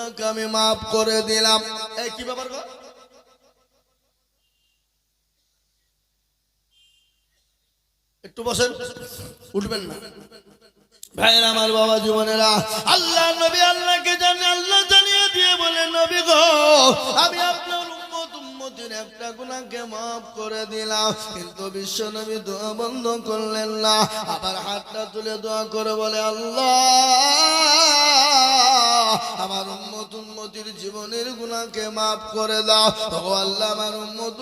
গুনাহকে আমি মাফ করে দিলাম। এই কি ব্যাপার গো? একটু বসেন, উঠবেন না ভাইয়ের আমার, বাবা জীবনেরা। আল্লাহ নবী আল্লাহকে জানে, আল্লাহ জানিয়ে দিয়ে বলে, নবী গো আমি আপনার উম্মতির একটা গুনাহকে মাফ করে দিলাম। কিন্তু বিশ্ব নবী দোয়া বন্ধ করলেন না, আবার হাতটা তুলে দোয়া করে বলে, আল্লাহ আমার উম্মতির জীবনের গুনাহকে মাফ করে দাও। ও আল্লাহ আমার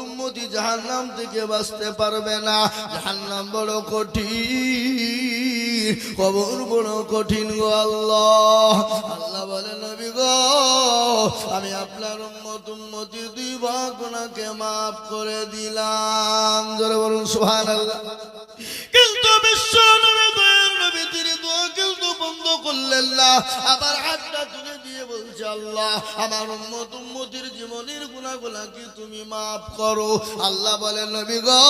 উম্মতি জাহান্নাম থেকে বাঁচতে পারবে না, জাহান্নাম বড় কঠিন, কবর বড় কঠিন গো আল্লাহ। আল্লাহ বলে, নবী গো আমি আপনার উম্মতির 2 ভাগ গুনাহকে মাফ করে দিলাম। জোরে বলুন সুবহানাল্লাহ। কিন্তু বিশ্ব নবী দয়ার নবী তিনি দোয়া কিন্তু বন্ধ করলেন না, আবার হাতটা তুলে দিয়ে বলছে, আল্লাহ আমার উম্মতির জীবনের গুনাহগুলো কি তুমি মাফ করো। আল্লাহ বলেন, নবী গো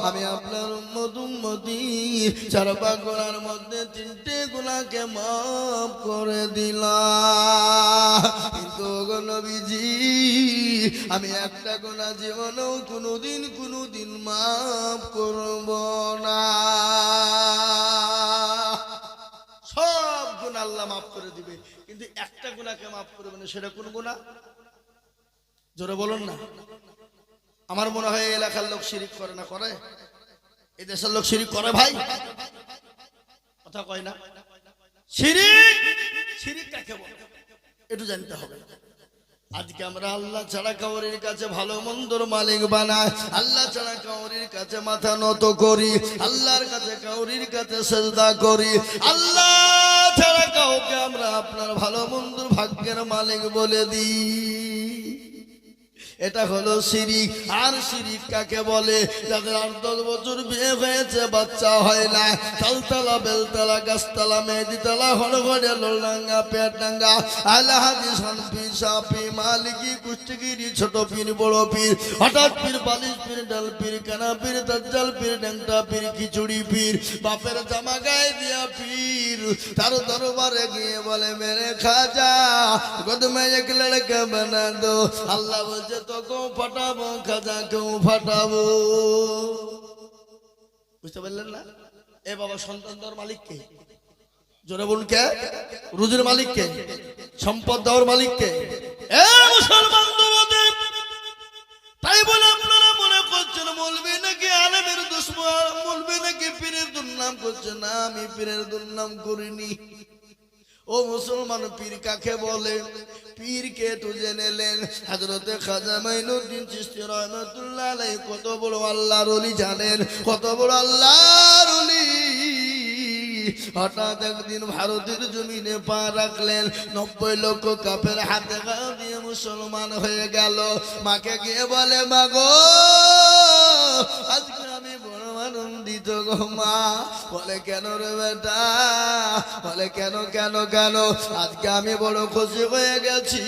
আমি আপনার উম্মতি 4 ভাগ গুনাহের মধ্যে 3টে গুনাহকে মাফ করে দিলাম। কিন্তু গো নবীজি আমি একটা গুনাহ জীবনেও কোনোদিন মাফ করব না। সব গুনাহ আল্লাহ মাফ করে দিবে, কিন্তু একটা গুনাহকে মাফ করবে না। সেটা কোন গুনাহ? জোরে বলুন না। আমার মনে হয় এই এলাকার লোক শিরিক করে না? করে? এই দেশের লোক শিরিক করে ভাই? কথা কয় না। শিরিক কাকে বলে একটু জানতে হবে। আজকে আমরা আল্লাহ ছাড়া কাউরির কাছে ভালো মন্দর মালিক বানাই, আল্লাহ ছাড়া কাউরির কাছে মাথা নত করি, আল্লাহর কাছে কাউরির কাছে সেজদা করি, আল্লাহ ছাড়া কাউকে আমরা আপনার ভালো মন্দর ভাগ্যের মালিক বলে দিই। এটা হলো শিরিক। আর শিরিক কাকে বলে? যাদের 8-10 বছর বিয়ে হয়েছে, বাচ্চা হয় না, তালতলা বেলতলা গাছতলা মেহেদিতলা হরঘরে লোলডাঙ্গা পেটডাঙ্গা আলা হাদিস হানফি শাফি মালিকি কুষ্টিগিরি ছোট পীর বড় পীর হঠাৎ পীর বালিশ পীর ডাল পীর কানা পীর দাজ্জাল পীর ড্যাংটা পীর খিচুড়ি পীর বাপের জামা গায়ে দিয়া পীর তার দরবারে গিয়ে বলে, মেরে খাজা खुद में एक लड़का बना दो। अल्लाह बोलছে তো কেউ ফাটাবো, খাজা কেউ ফাটাবো। বুঝতে পারলেন না? এ বাবা সন্তান দেওয়ার মালিক কে? জোরে বলুন কে? রুজির মালিক কে? সম্পদ দেওয়ার মালিক কে? এ মুসলমান তোমাদের তাই বলে আপনারা মনে করছেন মৌলবি নাকি আলেমের দুশমন, মৌলবি নাকি পীরের দুর্নাম করছে। না, আমি পীরের দুর্নাম করিনি। ও মুসলমান, পীর কাকে বলে? পীরকে তো জেনেলেন। হযরতে খাজা মাইনুদ্দিন চিশতি রাহমাতুল্লাহ আলাইহি কত বড় আল্লাহর ওলি জানেন? কত বড় আল্লাহর ওলি। হঠাৎ একদিন ভারতের জমিনে পা রাখলেন, 90 লক্ষ কাফের হাতে গা দিয়ে মুসলমান হয়ে গেল। মাকে গিয়ে বলে, মা গো আজকে আমি বড় আনন্দিত গো মা। বলে, কেন রে বেটা? বলে, কেন কেন কেন? আজকে আমি বড় খুশি হয়ে গেছি।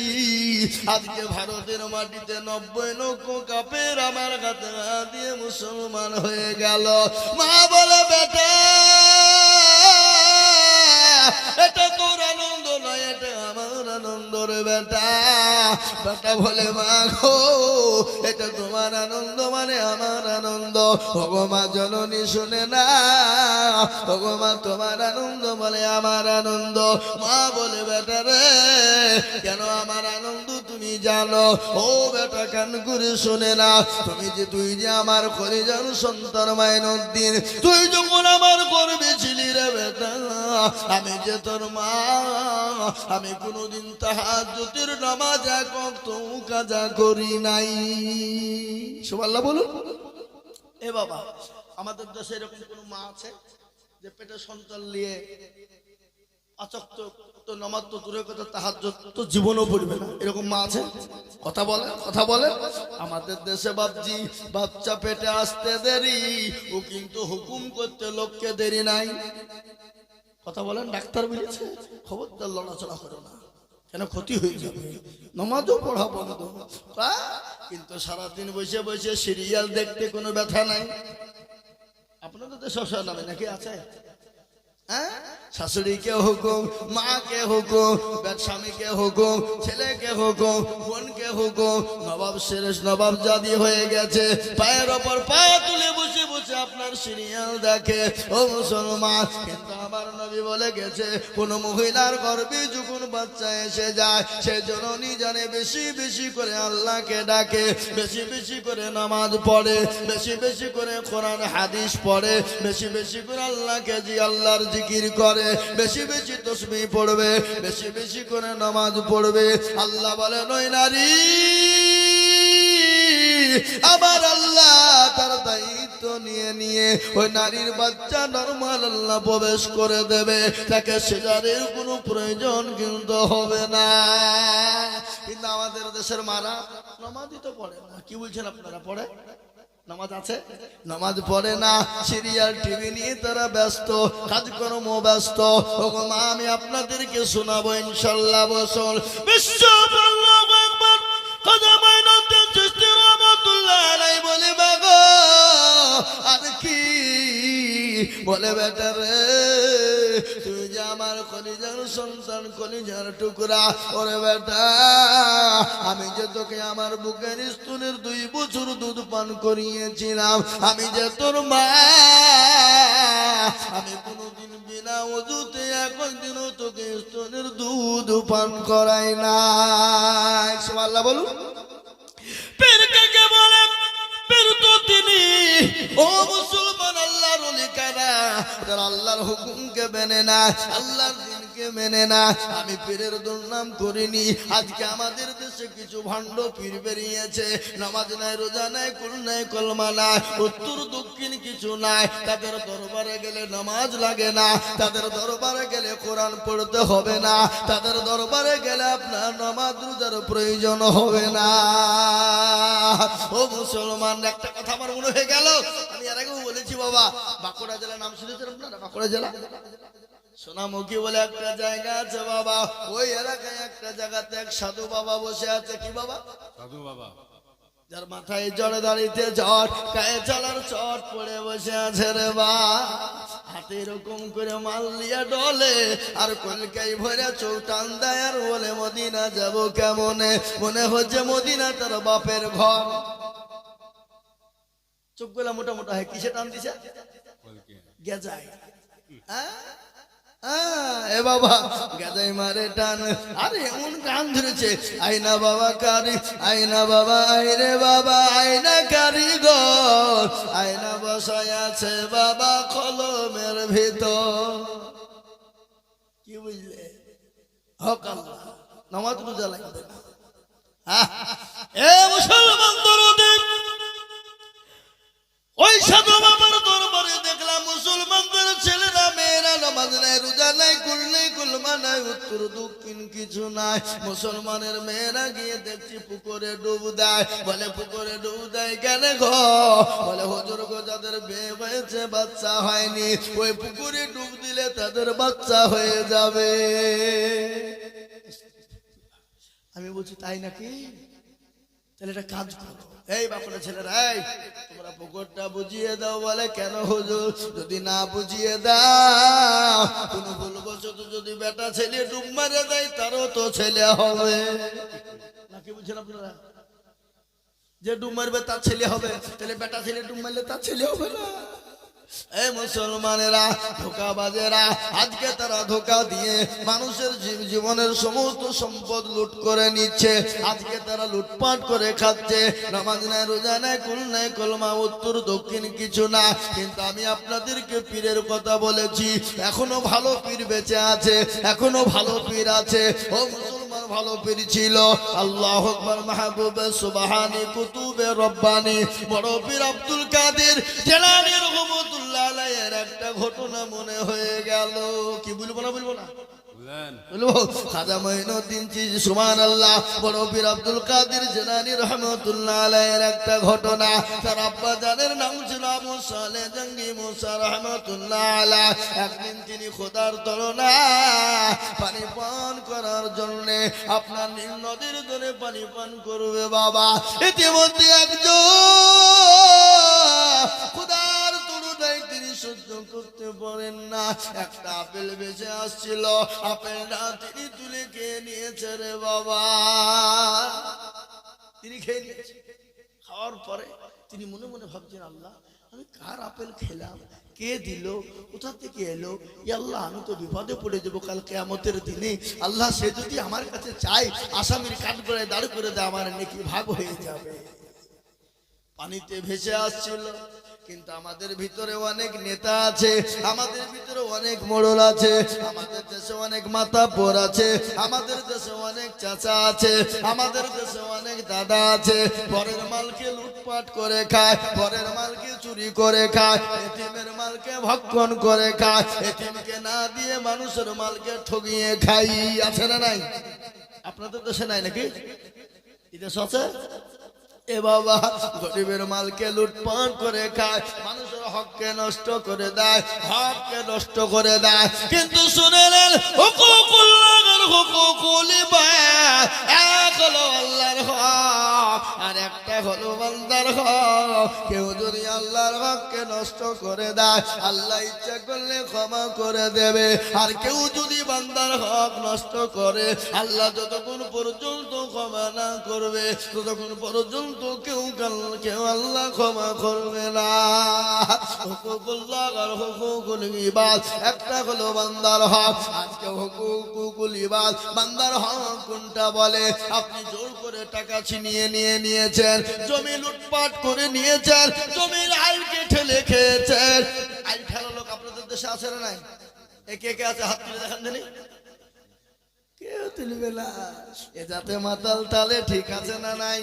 আজকে ভারতের মাটিতে 90 লক্ষ কাফের আমার হাতে গা দিয়ে মুসলমান হয়ে গেল। মা বলে, বেটা এটা তোর আনন্দ নয়, এটা আমার আনন্দ রে বেটা। বেটা বলে, মা গো এটা তোমার আনন্দ মানে আমার আনন্দ। ওগো মা জননী শুনে না, ওগো মা তোমার আনন্দ বলে আমার আনন্দ। মা বলে, বেটা রে কেন আমার আনন্দ তুমি জানো? ও বেটা কান করে শুনে না, তুই যে আমার কলিজার সন্তান মাইনুদ্দিন, তুই যখন আমার গর্বে ছিলি রে বেটা, আমি যে তোর মা, আমি কোনদিন তাহাজ্জুদের নামাজ এক ওয়াক্ত কাজা করি নাই। সুবহানাল্লাহ বলুন। এ বাবা, আমাদের দেশে এরকম কোন মা আছে যে পেটে সন্তান নিয়ে আচক্ত তো নামাজ তো দূরের কথা, তাহাজ্জুদ তো জীবনও পড়বে না? এরকম মা আছে? কথা বলে, কথা বলে। আমাদের দেশে বাপজি বাচ্চা পেটে আসতে দেরি, ও কিন্তু হুকুম করতে লোককে দেরি নাই। কথা বলেন, ডাক্তার বলেছে খবরদার লড়াচড়া করো না, কেন ক্ষতি হয়ে যাবে, নামাজও পড়া বন্ধ। কিন্তু সারাদিন বসে বসে সিরিয়াল দেখতে কোনো ব্যথা নাই। আপনাদের তো সবসময় নামে নাকি আছে? হ্যাঁ, শাশুড়িকে হুকুম, মাকে হুকুম, স্বামীকে হুকুম, ছেলেকে হুকুম, বোনকে হুকুম। নবাব শেরেশ নবাব জাদি হয়ে গেছে, পায়ের ওপর পা তুলে বসে বসে আপনার সিরিয়াল দেখে। ও মুসলমান, কিন্তু আমার নবী বলে গেছে, কোন মহিলার গর্ভে যখন বাচ্চা এসে যায়, সে জননী জানে বেশি বেশি করে আল্লাহকে ডাকে, বেশি বেশি করে নামাজ পড়ে, বেশি বেশি করে কোরআন হাদিস পড়ে, বেশি বেশি করে আল্লাহকে আল্লাহর জিকির করে, বেশি বেশি তাসবিহ পড়বে, বেশি বেশি করে নামাজ পড়বে। আল্লাহ বলেন ওই নারী আমার আল্লাহ তার দায়িত্ব নিয়ে নিয়ে ওই নারীর বাচ্চা নরমাল আল্লাহ প্রবেশ করে দেবে, তাকে সিজারের কোনো প্রয়োজন কিন্তু হবে না। কিন্তু আমাদের দেশের মারা নামাজই তো পড়ে না। কি বলছেন আপনারা, পড়ে? নামাজ আছে, নামাজ পড়ে না, সিরিয়াল টিভি নিয়ে তারা ব্যস্ত, কাজকর্ম ব্যস্ত। ওগো মা, আমি আপনাদেরকে শোনাবো ইনশাআল্লাহ বসল বিশ্ব আল্লাহু আকবার। খাজা মাইনুদ্দিন চিশতি রাহমাতুল্লাহ আলাইহি বলে, বাগো আর কি বলে, বেটা রে তুই যে আমার কলিজার সন্তান, কলিজার টুকরা, ওরে বেটা আমি যে তোকে আমার বুকের স্তনের 2 বছর দুধ পান করিয়েছিলাম, আমি যে তোর মা, আমি কোনোদিন বিনা ওযুতে একদিনও তোকে স্তনের দুধ পান করাই না। সুবহানাল্লাহ বলুন। পীর কাকে বলে? পীর তো তিনি, ও মুসলমান, আল্লাহর ওলি কারা যারা আল্লাহর হুকুমকে মেনে না, আল্লাহর দিনকে মেনে না। আমি পীরের দুর্নাম করিনি। আজকে আমাদের দেশে কিছু ভণ্ড পীর বেরিয়েছে, নামাজ নাই, রোজা নাই, কুল নাই, কলমা নাই, উত্তর দক্ষিণ কিছু নাই। তাদের দরবারে গেলে নামাজ লাগে না, তাদের দরবারে গেলে কোরআন পড়তে হবে না, তাদের দরবারে গেলে আপনার নামাজ রোজার প্রয়োজন হবে না। ও মুসলমান, একটা কথা আমার মনে হয়ে গেল, আমি এর আগেও বলেছি বাবা, বাঁকুড়া জেলা নাম শুনেছেন আপনারা? বাঁকুড়া জেলা সোনামুখী বলে একটা জায়গা আছে বাবা, ওই এলাকায় একটা জায়গাতে এক সাধু বাবা বসে আছে। কি বাবা? সাধু বাবা, যার মাথায় জড়ে দাঁড়িতে জট, গায়ে চালার চট পড়ে বসে আছে রে বা, হাতে এরকম করে মাল দিয়ে ডলে, আর কলকাই ভরে চৌটান দেয়, আর বলে মদিনা যাব কেমনে, মনে হচ্ছে মদিনা তার বাপের ঘর। চোখগুলা মোটা মোটা হয়, কিসে টান দিছে? গেজাই। এ বাবা, গেজাই মারে টান। আরে এমন টান ধরেছে, আইনা বাবা কারি, আইনা বাবা, আইরে বাবা, আইনা কারিগর, আয়না বসায় আছে বাবা কলমের ভিতর। কি বুঝলে? হক আল্লাহ, নামাজ রোজা লাগবে না। এ মুসলমান দরদে, ওই সাধু বাবার দরবারে দেখলাম মুসলমানদের ছেলেরা মেয়েরা নামাজ নাই, রোজা নাই, কুল নাই, কুলমা নাই, উত্তর দক্ষিণ কিছু নাই। মুসলমানের মেয়েরা গিয়ে দেখছি পুকুরে ডুব দেয়। বলে পুকুরে ডুব দেয় কেন গো? বলে হুজুর গো, যাদের বিয়ে হয়েছে বাচ্চা হয়নি, ওই পুকুরে ডুব দিলে তাদের বাচ্চা হয়ে যাবে। আমি বলছি তাই নাকি? তাহলে একটা কাজ করো, এই বাপরা ছেলেরা, এই তোমরা পুকুরটা বুঝিয়ে দাও। বলে কেন হুজুর? যদি না বুঝিয়ে দাও, কোন ভুলবশত যদি বেটা ছেলে ডুব মারে দেয়, তারও তো ছেলে হবে নাকি? বুঝছেন আপনারা? যে ডুব মারবে তার ছেলে হবে, তাহলে বেটা ছেলে ডুব মারলে তার ছেলে হবে না। এই মুসলমানেরা, ধোঁকাবাজেরা, আজকে তারা ধোঁকা দিয়ে মানুষের জীবনের সমস্ত সম্পদ লুট করে নিচ্ছে। আজকে তারা লুটপাট করে খাচ্ছে। নামাজ নাই, রোজা নাই, কুল নাই, কলমা, উত্তর দক্ষিণ কিছু না। কিন্তু আমি আপনাদেরকে পীরের কথা বলেছি, এখনো ভালো পীর বেঁচে আছে, এখনো ভালো পীর আছে। ও মুসলমান, ভালো পীর ছিল। আল্লাহু আকবার, মাহবুবে সুবহানি, কুতুবে রব্বানি, বড় পীর আব্দুল কাদের জিলানী রহমাতুল্লাহ আলাইহির একটা ঘটনা মনে হয়ে গেল। কি বলবো না? বলবো না? বলবো। খাজা মাইনুদ্দিন চিশতি, সুবহানাল্লাহ, বড় পীর আব্দুল কাদের জিলানী রহমাতুল্লাহ আলাইহির একটা ঘটনা। তার আব্বা জানের নাম ছিল আবু সালেহ জঙ্গি মুসা রহমাতুল্লাহ আলাইহি। একদিন তিনি খোদার তরনায় পানি পান করার জন্য আপনার নীল নদীর তীরে পানি পান করবে বাবা। ইতিমধ্যে একজন খোদার তরনায় তিনি সহ্য করতে পারেন না। একটা আপেল বেঁচে আসছিল, আপেলটা তিনি তুলে খেয়ে নিয়েছে রে বাবা। তিনি খেয়ে নিয়েছে। খাওয়ার পরে তিনি মনে মনে ভাবছেন, আল্লাহ আমি কার আপেল খেলাম, কে দিল, কোথা থেকে এলো? আল্লাহ আমি তো বিপদে পড়ে যাবো কাল কিয়ামতের দিনে। আল্লাহ সে যদি আমার কাছে চাই আসামির কাঠ করে দাঁড় করে দেয়, আমার নেকি ভাগ হয়ে যাবে। পানিতে ভেসে আসছিল। কিন্তু আমাদের ভিতরে অনেক নেতা আছে, আমাদের ভিতরে অনেক মোড়ল আছে, আমাদের দেশে অনেক মাতাব্বর আছে, আমাদের দেশে অনেক চাচা আছে, আমাদের দেশে অনেক দাদা আছে। পরের মালকে লুটপাট করে খায়, পরের মালকে চুরি করে খায়, এতিমের মালকে ভক্ষণ করে খায়, এতিমকে না দিয়ে মানুষের মালকে ঠগিয়ে খাই। আছে না নাই? আপনাদের দেশে নাই নাকি? এদেশ আছে? এ বাবা, গরিবের মালকে লুটপাট করে খায়, মানুষের হককে নষ্ট করে দেয়, হককে নষ্ট করে দেয়। কিন্তু শুনে নেন, হুকুকুল্লাহর হুকুকুল ইবাদ, এক হলো আল্লাহর হক আর একটা হলো বান্দার হক। কেউ যদি আল্লাহর হককে নষ্ট করে দেয়, আল্লাহ ইচ্ছা করলে ক্ষমা করে দেবে। আর কেউ যদি বান্দার হক নষ্ট করে, আল্লাহ যতক্ষণ পর্যন্ত ক্ষমা না করবে ততক্ষণ পর্যন্ত কেউ আল্লাহ ক্ষমা করবে না। হুকুকুল্লাহ আর হুকুকুল ইবাদ, একটা হলো বান্দার হক। আজকে হুকুকুল ইবাদ বান্দার হক কোনটা বলে? আপনি জোর করে টাকা ছিনিয়ে নিয়েছেন, জমি লুটপাট করে নিয়েছেন, জমির আইলকে ঠেলে খেয়েছেন। আইল ঠেলা লোক আপনাদের দেশে আছে না নাই? কে কে আছে? হাত তুলে দেখান জানি। কেউ তুলবে না। এ যাতে মাতাল তালে ঠিক আছে না নাই?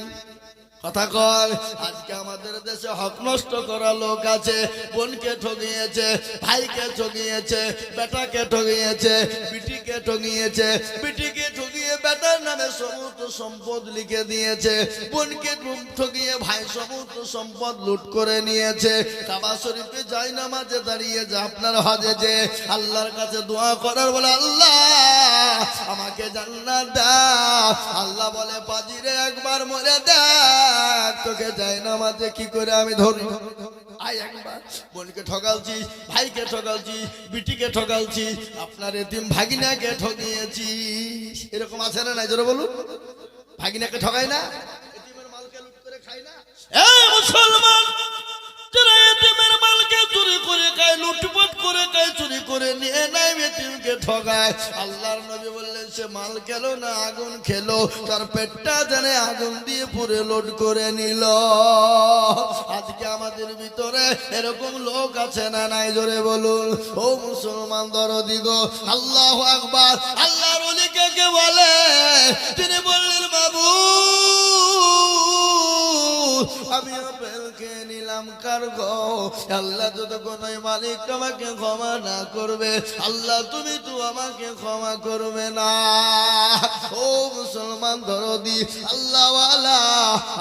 কথা কয়। আজকে আমাদের দেশে হক নষ্ট করা লোক আছে। বোনকে ঠগিয়েছে, ভাইকে ঠগিয়েছে, বেটাকে ঠগিয়েছে, বিটিকে ঠগিয়েছে, বিটিকে ঠগিয়ে বেটার নামে সমস্ত সম্পদ লিখে দিয়েছে, বোনকে ঠগিয়ে ভাই সমস্ত সম্পদ লুট করে নিয়েছে। কাবা শরীফে যাই নামাজে দাঁড়িয়ে যে আপনার হজে যে আল্লাহর কাছে দোয়া করার বলে, আল্লাহ আমাকে জান্নাত দাও। আল্লাহ বলে, পাজিরে একবার মরে দেখ, তোকে যাই নামাজে কি করে আমি ধরি। আয় একবার। বোনকে ঠগালছি, ভাইকে ঠগালছি, বিটিকে ঠগালছি, আপনার এতিম ভাগিনাকে ঠগিয়েছি। এরকম আছে না নাই? জোরে বলুন। ভাগিনাকে ঠগাই না? এতিমের মালকে লুট করে খাই না? এই মুসলমান, যারা এতিমের মালকে চুরি করে খায়, লুটপাট করে খায়, চুরি করে নিয়ে নেয়, এতিমকে ঠগায়, আল্লাহর নবী বললেন সে মাল খেলো না আগুন খেলো, তার পেটটা জানে আগুন দিয়ে পুরে লোড করে নিল। আজকে আমাদের ভিতরে এরকম লোক আছে না নাই? জোরে বলুন। ও মুসলমান দরদি গো, আল্লাহু আকবার। আল্লাহর ওলি কাকে বলে? তিনি বললেন, বাবু আমি আপেল খেয়ে নিলাম কার গো? আল্লাহ যতক্ষণ ওই মালিক আমাকে ক্ষমা না করবে, আল্লাহ তুমি তো আমাকে ক্ষমা করবে না। ও মুসলমান দরদি, আল্লাহওয়ালা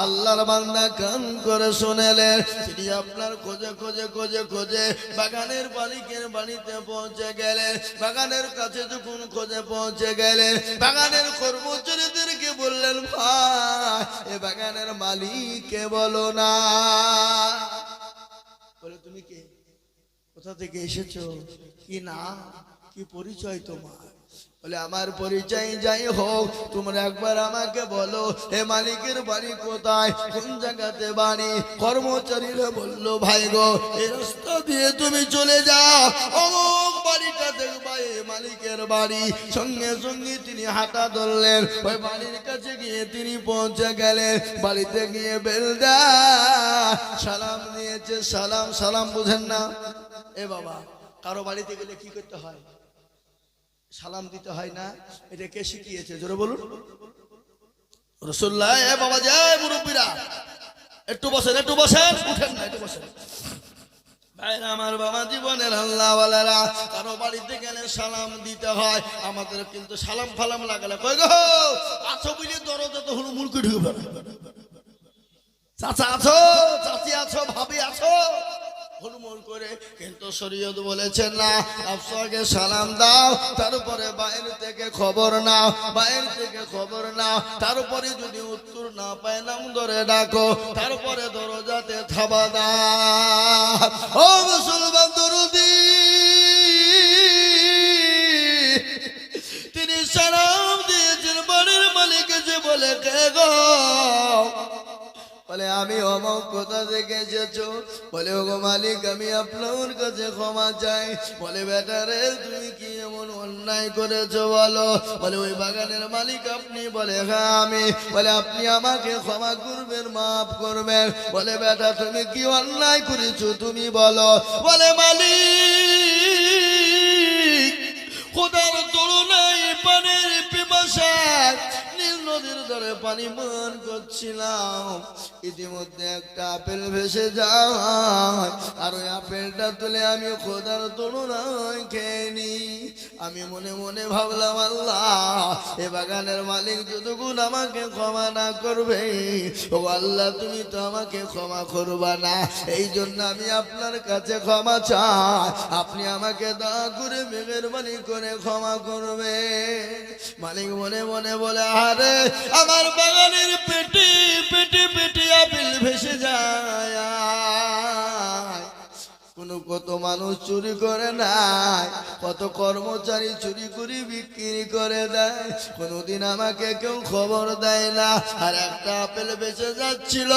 আল্লাহর বান্দা কান করে শুনেলেন। তিনি আপনার খোঁজে খোঁজে খোঁজে খোঁজে বাগানের মালিকের বাড়িতে পৌঁছে গেলেন। বাগানের কাছে যখন খোঁজে পৌঁছে গেলেন, বাগানের কর্মচারীদেরকে বললেন, ভাই এ বাগানের মালিককে বলো না। বলে, তুমি কে? কোথা থেকে এসেছো? কি নাম, কি পরিচয় তোমার? বলে, আমার পরিচয় যাই হোক, তোমরা একবার আমাকে বলো হে মালিকের বাড়ি কোথায়, কোন জায়গাতে বাড়ি? কর্মচারীরা বলল, ভাই গো এই রাস্তা দিয়ে তুমি চলে যাও, অমুক বাড়িটা দেখবা এ মালিকের বাড়ি। সঙ্গে সঙ্গে তিনি হাঁটা ধরলেন, ওই বাড়ির কাছে গিয়ে তিনি পৌঁছে গেলেন। বাড়িতে গিয়ে বেল দেয়, সালাম দিয়েছে। সালাম সালাম বুঝেন না? এ বাবা, কারো বাড়িতে গেলে কি করতে হয়? সালাম দিতে হয় না? এটা কে শিখিয়েছে? জোরে বলুন। রাসূলুল্লাহ। এ বাবা যায়, মুরব্বীরা একটু বসেন, একটু বসেন, উঠেন না, একটু বসেন। ভাইরা আমার, বাবা জীবনের আল্লাহওয়ালারা, কারো বাড়িতে গেলে সালাম দিতে হয়। আমাদের কিন্তু সালাম ফালাম লাগালে কই গো আছো বুঝে দরজা তো হলো মুলকি ঢুকে পড়ে। চাচা আছো, চাচি আছো, ভাবি আছো, হুড়মুড় করে। কিন্তু শরীয়ত বলেছেন না, আগে সালাম দাও, তারপরে বাইরে থেকে খবর নাও, বাইরে থেকে খবর নাও, তারপরে যদি উত্তর না পায় নাম ধরে ডাকো, তারপরে দরজাতে থাবা দাও। ও মুসলমান দরদি, বলে কে গো? বলে আমি অমুক কোথা থেকে এসেছো? বলে ওগো মালিক আমি আপনার কাছে ক্ষমা চাই। বলে বেটা রে তুমি কি এমন অন্যায় করেছো বলো? বলে ওই বাগানের মালিক আপনি? বলে হ্যাঁ আমি। বলে আপনি আমাকে ক্ষমা করবেন, মাফ করবেন। বলে বেটা তুমি কি অন্যায় করেছো তুমি বলো? বলে মালিক খোদার তুলনায় পানির পিপাসা নীল নদীর ধারে পানি পান করছিলাম, ইতিমধ্যে একটা আপেল ভেসে যায়, আর ওই আপেলটা তুলে আমি খোদার তুলনায় খেয়ে নি। আমি মনে মনে ভাবলাম আল্লাহ এ বাগানের মালিক যতক্ষণ আমাকে ক্ষমা না করবে, ও আল্লাহ তুমি তো আমাকে ক্ষমা করবা না, এই জন্য আমি আপনার কাছে ক্ষমা চাই, আপনি আমাকে দয়া করে মেহেরবানি করে ক্ষমা করবে। মালিক মনে মনে বলে আরে আমার বাগানের পেটে পেটে পেটে আপেল ভেসে যায়, কত মানুষ চুরি করে নাই, কত কর্মচারী চুরি করে বিক্রি করে দেয়, কোনদিন আমাকে কেউ খবর দেয় না। আর একটা আপেল বেঁচে যাচ্ছিল,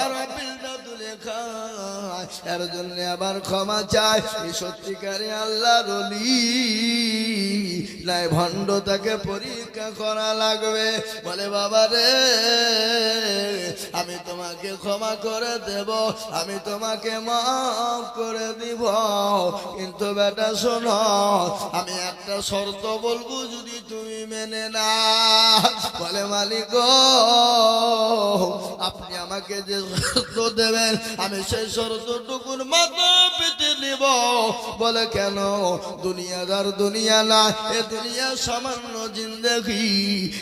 আর আপেলটা তুলে খায়, এর জন্য আবার ক্ষমা চায়। এই সত্যিকারে আল্লাহর ওলি নাই, ভণ্ড তাকে পরীক্ষা করা লাগবে। বলে বাবা রে আমি তোমাকে ক্ষমা করে দেব, আমি তোমাকে মাফ করে দিব, কিন্তু বেটা শোনো আমি একটা শর্ত বলবো যদি তুমি মেনে না। বলে মালিক আপনি আমাকে যে শর্ত দেবেন আমি সেই শর্তটুকুর মাথা পেতে নিব। বলে কেন? দুনিয়াদার দুনিয়া না, এ দুনিয়া সামান্য জিন্দেগি,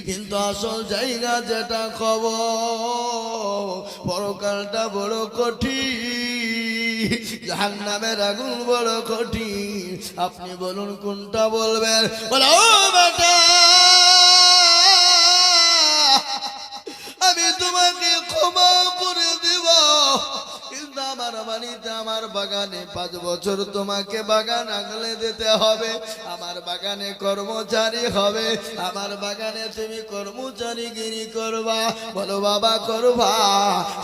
কিন্তু আসল জায়গা যেটা খবর পরকালটা বড় কঠিন, জাহান্নামের আগুন বড় কঠিন। আপনি বলুন কোনটা বলবেন? বলে ও বেটা আমি তোমাকে ক্ষমা করে দিব, কিন্তু আমার বাড়িতে আমার বাগানে 5 বছর তোমাকে বাগান আগলে দিতে হবে, আমার বাগানে কর্মচারী হবে, আমার বাগানে তুমি কর্মচারীগিরি করবা। বলো বাবা করবা?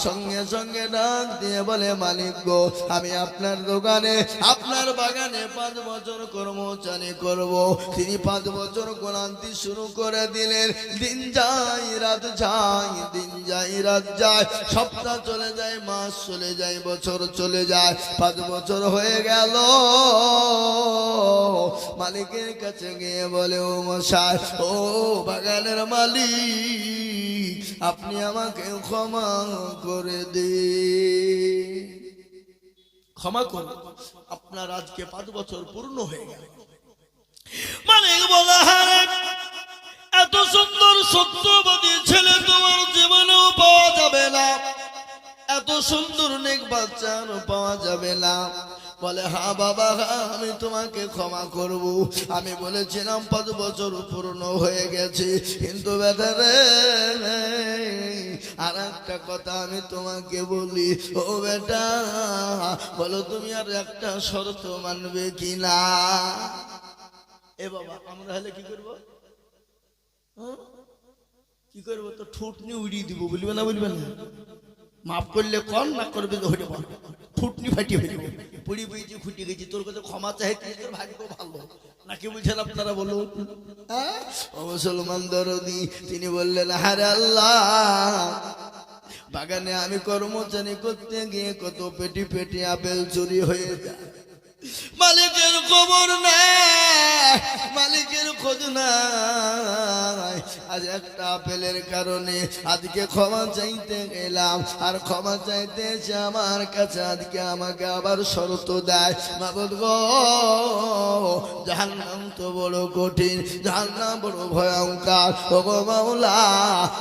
সঙ্গে সঙ্গে ডাক দিয়ে বলে মালিক গো আমি আপনার দোকানে আপনার বাগানে 5 বছর কর্মচারী করব। তিনি 5 বছর গোলান্তি শুরু করে দিলেন। দিন যায় রাত যায়, দিন যায় রাত যায়, সপ্তাহ চলে যায়, মাস চলে যায়, বছর চলে যায়, 5 বছর হয়ে গেল। মালিকের কাছে গিয়ে বলে ও মশাই, ও বাগানের মালিক আপনি আমাকে ক্ষমা করে দিন, ক্ষমা করুন, আপনার আজকে 5 বছর পূর্ণ হয়ে গেল। মালিক বলে হারে এত সুন্দর সত্যবাদী ছেলে তোমার জীবনেও পাওয়া যাবে না, এত সুন্দর নেক বাচ্চা পাওয়া যাবে না। বলে হ্যাঁ বাবা হ্যাঁ আমি তোমাকে ক্ষমা করব, আমি বলেছিলাম 5 বছর পূর্ণ হয়ে গেছে, কিন্তু বেটা রে আর একটা কথা আমি তোমাকে বলি, ও বেটা বলো তুমি আর একটা শর্ত মানবে কিনা? এ বাবা আমরা হলে কি করবো? কি করবো? তো ঠুটনি উড়িয়ে দিব, বলবে না বলবে না? মাফ করলে কম, না করবে তো হয়ে পারবে, ফুটনি ফাটি হয়ে যাবে, পুড়ি বুঝি ফুটে গেছি, তোর কাছে ক্ষমা চাই, তোর ভাগ্য ভালো নাকি বুঝছেন আপনারা বলুন? ও মুসলমান দরদি তিনি বললেন হারে আল্লাহ বাগানে আমি কর্মচারী করতে গিয়ে কত পেটি পেটি আপেল চুরি হয়ে যায়, মালিকের খবর নাই, মালিকের খোঁজ নাই। আজ একটা আপেলের কারণে আজকে ক্ষমা চাইতে গেলাম, আর ক্ষমা চাইতে এসে আমার কাছে আজকে আমাকে আবার শর্ত দেয়। মাবুদ গো জাহান্নাম তো বড় কঠিন, জাহান্নাম বড় ভয়ঙ্কর, ও গো মাওলা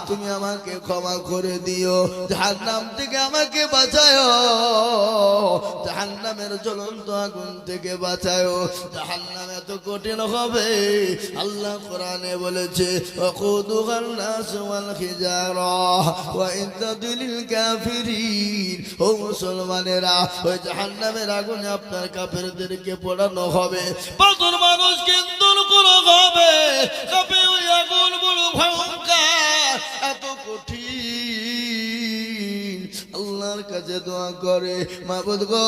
তুমি আমাকে ক্ষমা করে দিও, জাহান্নাম থেকে আমাকে বাঁচাও, জাহান্নামের জ্বলন্ত আগুন থেকে বাঁচাও, জাহান্নাম এত কঠিন হবে। আল্লাহ কোরআনে বলেছে ওয়াকুদুহান নাস ওয়াল হিজারা ওয়া ইদ্দাতুল লিল কাফিরিন, ও মুসলমানেরা ওই জাহান্নামের আগুনে আপনার কাফেরদেরকে পোড়ানো হবে, পাথর মানুষকে ইন্ধন করা হবে, কাফে ওই আগুন বড় ভয়ঙ্কর, কাছে দোয়া করে, মাবুদ গো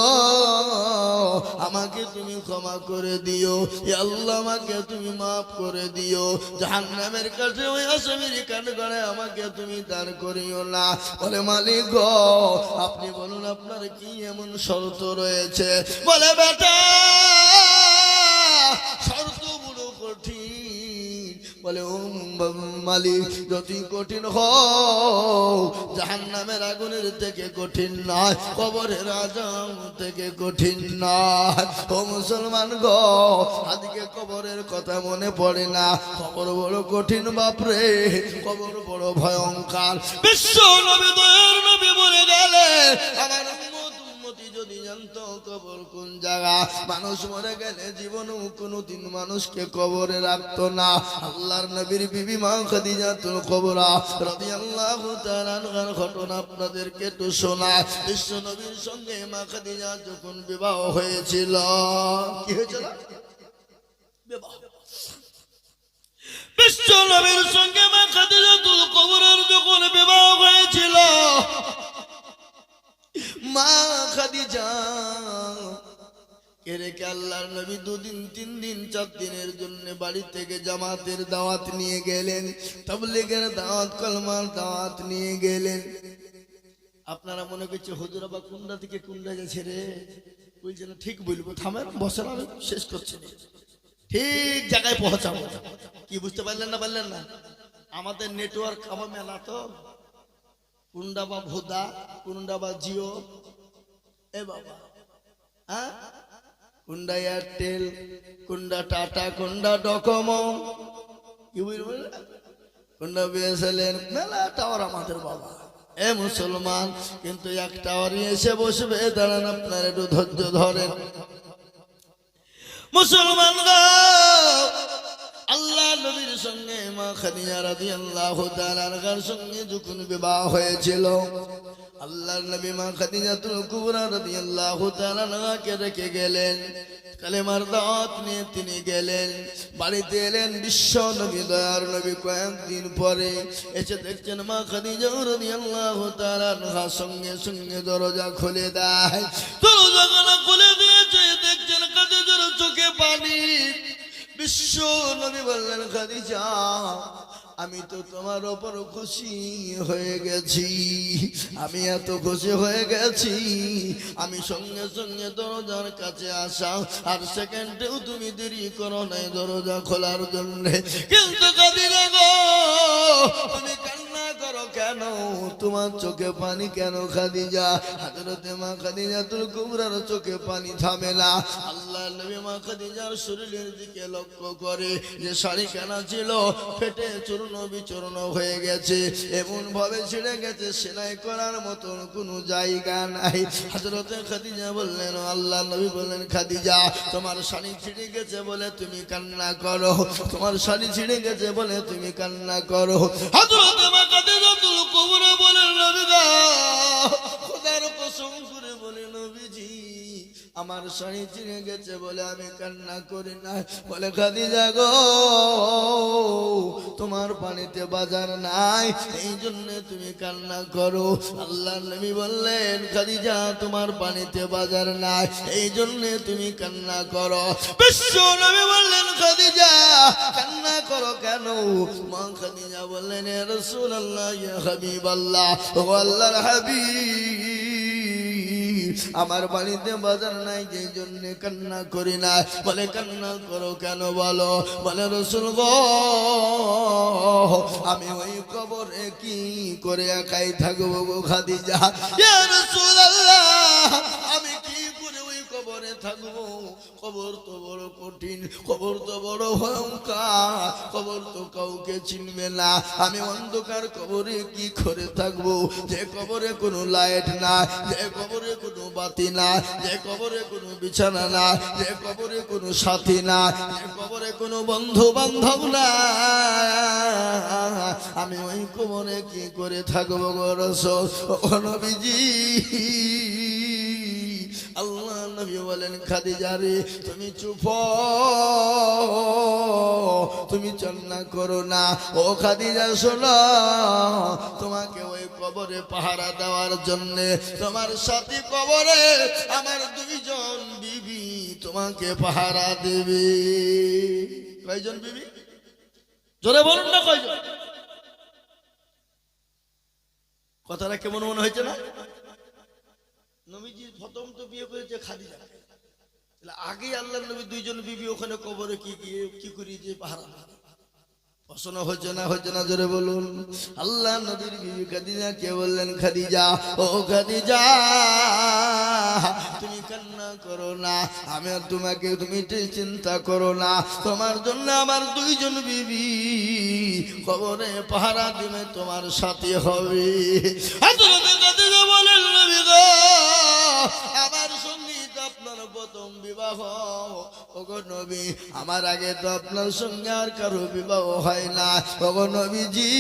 আমাকে তুমি ক্ষমা করে দিও, ইয়া আল্লাহ আমাকে তুমি মাফ করে দিও, জাহান্নামের কাছে ওই আসামির কাঠগড়ায় আমাকে তুমি দাঁড় করিও না। বলে মালিক গো আপনি বলুন আপনার কি এমন শর্ত রয়েছে? বলে বেটা শর্ত বড় কঠিন। বলে ও মালিক যতই কঠিন হোক জাহান্নামের আগুনের থেকে কঠিন নয়, কবরের আজাব থেকে কঠিন নয়। ও মুসলমান গো আজকে কবরের কথা মনে পড়ে না, কবর বড় কঠিন বাপরে, কবর বড় ভয়ঙ্কর। বিশ্ব নবী দয়ার নবী বলে গেলে আমার উম্মতি যদি জানতো কবর কোন জায়গা, মানুষ মরে গেলে জীবনও কোনোদিন মানুষকে কবরে রাখতো না। আল্লাহর নবীর বিবি মা খাদিজাতুল কুবরা রাদিয়াল্লাহু তাআলা আনহার ঘটনা আপনাদেরকে একটু শোনায়। বিশ্ব নবীর সঙ্গে মা খাদিজা যখন বিবাহ হয়েছিল, কি হয়েছিল? বিবাহ। বিশ্ব নবীর সঙ্গে মা খাদিজাতুল কুবরার যখন বিবাহ হয়েছিল, মা খাদিজা এরেকে আল্লাহর নবী 2 দিন 3 দিন 4 দিনের জন্য বাড়ি থেকে জামাতের দাওয়াত নিয়ে গেলেন, তাবলীগের দাওয়াত, কলমার দাওয়াত নিয়ে গেলেন। আপনারা মনে করছে হুজুর আবার কুন্ডা থেকে কুন্ডা গেছে রে, বলছে না ঠিক বলবো, থামেন বসেন আমি শেষ করছি, ঠিক জায়গায় পৌঁছাবো। কি বুঝতে পারলেন না? পারলেন না? আমাদের নেটওয়ার্ক আমার মেলা তো, কুন্ডা বা ভোদা, কুন্ডা বা জিও, এ বাবা হ্যাঁ, কুন্ডা এয়ারটেল, কুন্ডা টাটা, কুন্ডা ডকোমো, কি বুঝবেন, কুন্ডা বিএসএনএল, মেলা টাওয়ার আমাদের বাবা। এ মুসলমান কিন্তু এক টাওয়ারই এসে বসবে, দাঁড়ান আপনার একটু ধৈর্য ধরেন। মুসলমান আল্লাহ নবীর সঙ্গে মা খাদিজা রাদিয়াল্লাহু তাআলা আনহার সঙ্গে যখন বিবাহ হয়েছিল, আল্লাহর নবী মা খাদিজাতুল কুবরা রাদিয়াল্লাহু তাআলা আনহাকে রেখে গেলেন, কালেমার দাওয়াত নিয়ে তিনি গেলেন, বাড়িতে এলেন। বিশ্ব নবী দয়ার নবী কয়েকদিন পরে এসে দেখছেন মা খাদিজা রাদিয়াল্লাহু তাআলা আনহা সঙ্গে সঙ্গে দরজা খুলে দেয়। দরজা খুলে দিয়েছে, দেখছেন খাদিজার চোখে পানি। বিশ্ব নবী বললেন খাদিজা আমি তো তোমার ওপর খুশি হয়ে গেছি, আমি এত খুশি হয়ে গেছি আমি সঙ্গে সঙ্গে দরজার কাছে আসা আর সেকেন্ডেও তুমি দেরি করো নাই দরজা খোলার জন্য। কিন্তু খাদিজা গো তুমি কান্না করো কেন, তোমার চোখে পানি কেন খাদিজা? হযরতে মা খাদিজাতুল কুবরার চোখে পানি থামে না। আল্লাহর নবী মা খাদিজার শরীরের দিকে লক্ষ্য করে, যে শাড়ি কেনা ছিল ফেটে চূর্ণ বিচূর্ণ হয়ে গেছে, এমন ভাবে ছিঁড়ে গেছে সেলাই করার মতন কোনো জায়গা নাই। হযরতে খাদিজা বললেন, আল্লাহর নবী বললেন খাদিজা তোমার শাড়ি ছিঁড়ে গেছে বলে তুমি কান্না করো, তোমার শাড়ি ছিঁড়ে গেছে বলে তুমি কান্না করো। হযরতে মা খাদিজাতুল কুবরা বলেন নবী গো খোদার কসম করে বলে নবীজি আমার শাড়ি ছিঁড়ে গেছে বলে আমি কান্না করি না। বলে খাদিজা গো তোমার পানিতে বাজার নাই এই জন্য তুমি কান্না করো। আল্লাহর নবী বললেন খাদিজা তোমার পানিতে বাজার নাই এই জন্য তুমি কান্না করো। বিশ্ব নবী বললেন খাদিজা কান্না করো কেন? মা খাদিজা বললেন ইয়া রাসূলুল্লাহ ইয়া হাবিবাল্লাহ, ও আল্লাহর হাবিব আমার বাড়িতে বাজার নাই যে জন্য কান্না করি না। বলে কান্না করো কেন বলো? বলে রাসূল গো আমি ওই কবরে কি করে একাই থাকবো গো খাদিজা। ইয়া রাসূলুল্লাহ আমি কি করে ওই কবরে থাকবো? কবর তো বড় কঠিন, কবর তো বড় ভয়ঙ্কর, কবর তো কাউকে চিনবে না। আমি অন্ধকার কবরে কি করে থাকবো? যে কবরে কোনো লাইট না, যে কবরে কোনো বাতি না, যে কবরে কোনো বিছানা না, যে কবরে কোনো সাথী না, যে কবরে কোনো বন্ধু বান্ধব না, আমি ওই কবরে কি করে থাকবো গো রাসূল? ও নবীজি আল্লাহ নবী বলেন খাদিজা রে তুমি চুপ, তুমি চন্না করো না। ও খাদিজা শোনো, তোমাকে ওই কবরে পাহারা দেওয়ার জন্য তোমার সাথী কবরে আমার দুইজন বিবি তোমাকে পাহারা দেবে। কয়জন বিবি? জোরে বলুন না কয়জন? কথাটা কেমন মনে হয়েছে না? নবীজি প্রথম তো বিয়ে করেছে খাদিজা, আগে আল্লাহ নবী দুইজন বিবি ওখানে কবরে কি করিয়েছে পাহারা। পছন্দ হচ্ছে না, হচ্ছে না? জোরে বলুন। আল্লাহ নবীর বিবি খাদিজা কে বললেন খাদিজা, ও খাদিজা তুমি কান্না করো না, আমি আর তোমাকে তুমি চিন্তা করো না, তোমার জন্য আমার দুইজন বিবি কবরে পাহারা দিবে, তোমার সাথে হবে। খাদিজা বলেন নবী গো, আমার সঙ্গে তো আপনার প্রথম বিবাহ, ওগো নবী আমার আগে তো আপনার সঙ্গে আর কারো বিবাহ হয় না। ওগো নবীজি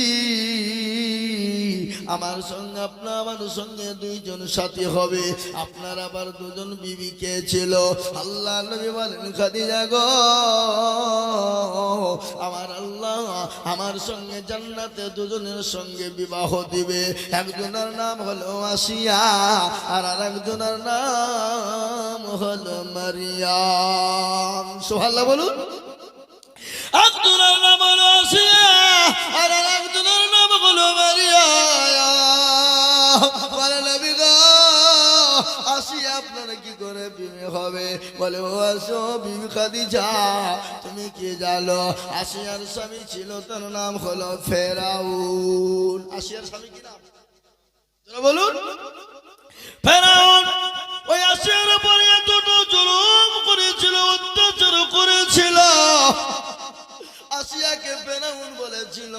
আমার সঙ্গে আমার সঙ্গে দুইজন সাথী হবে, আপনার আবার দুজন বিবি কে ছিল? আল্লাহ নবী বলেন খাদিজা গো, আমার আল্লাহ আমার সঙ্গে জান্নাতে দুজনের সঙ্গে বিবাহ দিবে। একজনের নাম হলো আসিয়া আর আরেকজনের নাম হলো মারিয়াম। সুবহানাল্লাহ বলুন। একজনের নাম হলো আসিয়া আর আরেকজনের নাম হলো মারিয়াম। বলে নবী গো, আসিয়া আপনারা কি করে বিয়ে হবে? বলে ও আসো বিবি খাদিজা, তুমি কি জানো আসিয়ার স্বামী ছিল, তার নাম হলো ফেরাউন। আসিয়ার স্বামী কি নাম বলুন? ফেরাউন। ওই আসিয়ার উপরে এতটা জুলুম করেছিল, অত্যাচার করেছিল। আসিয়াকে ফেরাউন বলেছিল,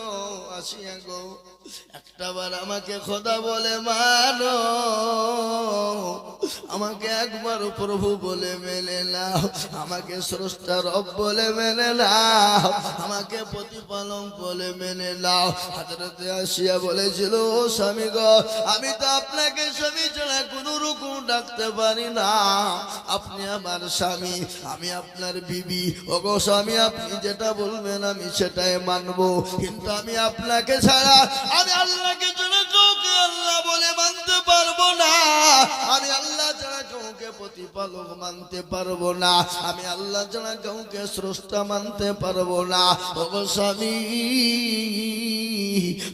আসিয়া গো একটাবার আমাকে খোদা বলে মানো, আমাকে একবার প্রভু বলে মেনে নাও, আমাকে স্রষ্টা রব বলে মেনে নাও, আমাকে প্রতিপালক বলে মেনে নাও। হযরতে আসিয়া বলেছিল, ও স্বামী গো, আমি তো আপনাকে স্বামী ছাড়া কোনো রকম ডাকতে পারি না, আপনি আমার স্বামী, আমি আপনার বিবি। ও গো স্বামী, আপনি যেটা বলবেন আমি সেটাই মানবো, কিন্তু আমি আপনাকে ছাড়া, আমি আল্লাহকে ছাড়া কাউকে আল্লাহ বলে মানতে পারবো না, আমি আল্লাহ ছাড়া কাউকে প্রতিপালক মানতে পারবো না, আমি আল্লাহ ছাড়া কাউকে স্রষ্টা মানতে পারবো না। ওগো স্বামী,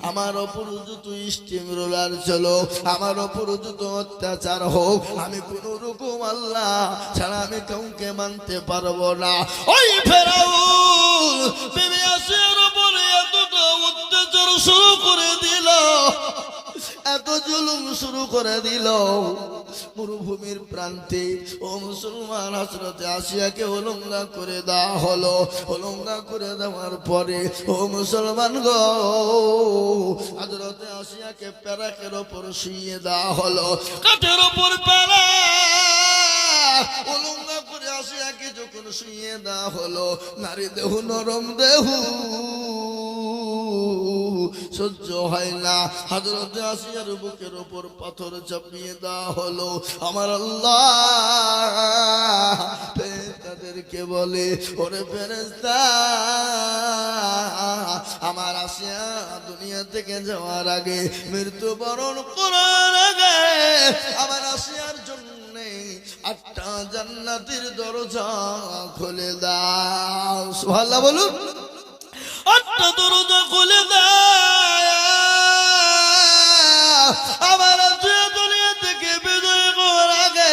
আমার ওপর যত স্টিম রোলার চলো, আমার ওপর যত অত্যাচার হোক, আমি কোন রকম আল্লাহ ছাড়া আমি কাউকে মানতে পারবো না। ওই ফেরাউন বিবি আসিয়ার উপরে এতটা অত্যাচার শুরু করে দিল, এত জুলুম শুরু করে দিল। মরুভূমির প্রান্তে ও মুসলমান হযরতে আসিয়াকে উলঙ্গা করে দেওয়া হলো। উলঙ্গা করে দেওয়ার পরে ও মুসলমান গো, হযরতে আসিয়াকে প্যারাকের ওপর শুইয়ে দেওয়া হলো, কাঠের ওপর প্যারা। উলঙ্গা করে আসিয়াকে যখন শুইয়ে দেওয়া হলো, নারী দেহ নরম দেহ সহ্য হয় না, হযরতে আসিয়ার বুকের উপর পাথর চাপিয়ে দেওয়া হলো। আমার আল্লাহ ফেরেশতাদেরকে বলে, ওরে ফেরেশতা, আমার আসিয়া দুনিয়া থেকে যাওয়ার আগে, মৃত্যুবরণ করার আগে, আমার আসিয়ার জন্য 8টা জান্নাতের দরজা খুলে দাও। সুবহানাল্লাহ বলুন। 8টা দরজা খুলে দাও, আমার আসিয়া দুনিয়া থেকে বিদায় হওয়ার আগে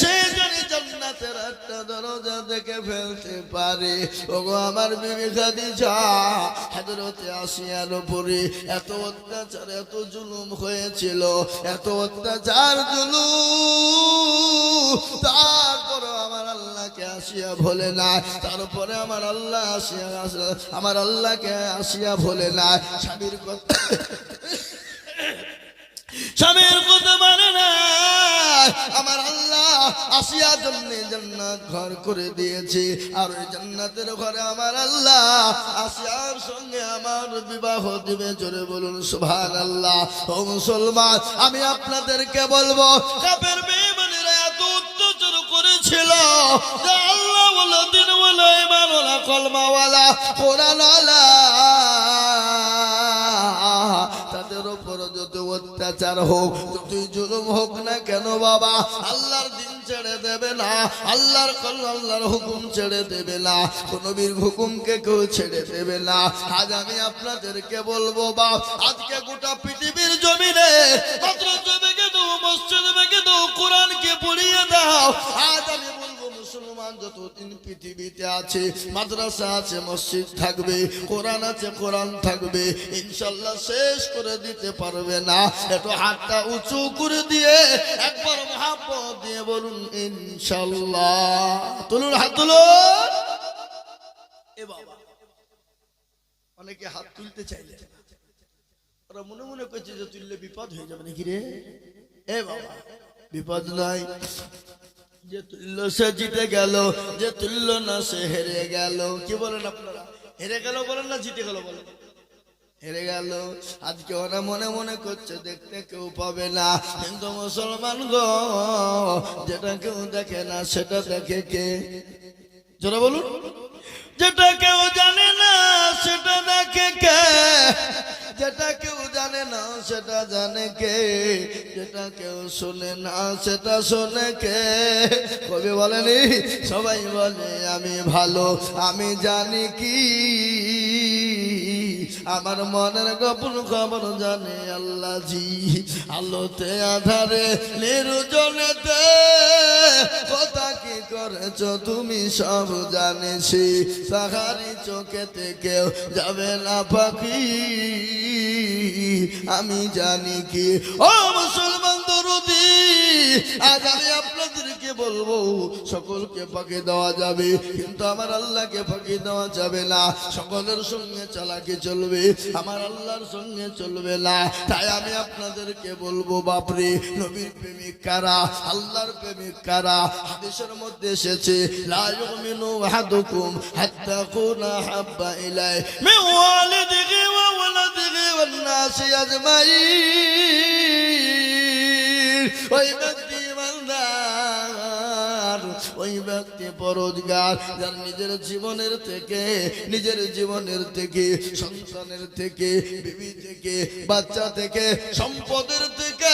সে জানি জান্নাতের 8টা দরজা থেকে ফেলতে পারে। ওগো আমার বিবি খাদিজা, হযরতে আসিয়ার উপরে এত অত্যাচার, এত জুলুম হয়েছিল, এত অত্যাচার জুলুম, তারপর আমার আল্লাহকে আসিয়া ভোলে না, তারপরে আমার আল্লাহ আসিয়া, আমার আল্লাহকে আসিয়া ভোলে না, স্বামীর কথা, স্বামীর কথা মানে না। আমার আল্লাহ আসিয়ার জন্য জান্নাত ঘর করে দিয়েছে, আর ওই জান্নাতের ঘরে আমার আল্লাহ আসিয়ার সঙ্গে আমার বিবাহ দিবে। জোরে বলুন সুবহানাল্লাহ। ও মুসলমান, আমি আপনাদেরকে বলবো, কাফের বেঈমানেরা এত অত্যাচার করেছিল, যে আল্লাহ ওয়ালা দিন ওয়ালা ঈমান ওয়ালা কলমা ওয়ালা কোরআন ওয়ালা তাদের উপর যত অত্যাচার হোক যতই জুলুম হোক না কেন বাবা আল্লাহর দিন ছেড়ে দেবে না, আল্লাহর কলমা আল্লাহর হুকুম ছেড়ে দেবে না, নবীর হুকুমকে কেউ ছেড়ে দেবে না। আজ আমি আপনাদেরকে বলবো বাপ, আজকে গোটা পৃথিবীর জমিনে মাদ্রাসা ভেঙে দাও, মসজিদ ভেঙে দাও, কোরআনকে পড়িয়ে দাও। আজ আমি বলবো মুসলমান যতদিন পৃথিবীতে আছে মাদ্রাসা আছে, মসজিদ থাকবে, কোরআন আছে, কোরআন থাকবে, ইনশাআল্লাহ শেষ করে দিতে পারবে না। একটু হাতটা উঁচু করে দিয়ে একবার মহাব্বত দিয়ে বলুন ইনশাআল্লাহ। তুলুন হাত তুলুন। এ বাবা অনেকে হাত তুলতে চাইলে ওরা মনে মনে করছে যে তুললে বিপদ হয়ে যাবে নাকি রে। এ বাবা বিপদ নাই, যে তুলল সে জিতে গেল, যে তুলল না সে হেরে গেল। কি বলেন আপনারা? হেরে গেল বলেন না জিতে গেল বলেন? হেরে গেল। আজকে ওরা মনে মনে করছে দেখতে কেউ পাবে না, কিন্তু মুসলমান গো যেটা কেউ দেখে না সেটা দেখে কে? জোরে বলুন। যেটা কেউ জানে না সেটা দেখে কে? যেটা কেউ জানে না সেটা জানে কে? যেটা কেউ শোনে না সেটা শোনে কে? কবি বলেনি সবাই বলে আমি ভালো, আমি জানি কি আমার মনের গোপন খবর জানে আল্লাহ জি। আলোতে আধারে নির্জনেতে কথা কি করেছ তুমি সব জানেছি, সাহারি চোখেতে কেউ যাবে না পাখি আমি জানি কি। ও মুসলমান দরদি, আজ আমি আপনাদেরকে বলবো সকলকে ফাঁকি দেওয়া যাবে, কিন্তু আমার আল্লাহকে ফাঁকি দেওয়া যাবে না। সকলের সঙ্গে চালাকি চলবে, আমার আল্লাহর সঙ্গে চলবে না। তাই আমি আপনাদেরকে বলবো বাপরে, নবীর প্রেমিক কারা, আল্লাহর প্রেমিক কারা? হাদিসের মধ্যে এসেছে লা ইউমিনু আহাদুকুম হাত্তা কুনা হাব্বা ইলাই মিন ওয়ালিদিহি ওয়া ওয়ালাদিহি ওয়ান নাসি আজমাইন। ওই ব্যক্তি ইমানদার, ওই ব্যক্তি পরোজগার যার নিজের জীবনের থেকে সন্তানের থেকে, বিবি থেকে, বাচ্চা থেকে, সম্পদের থেকে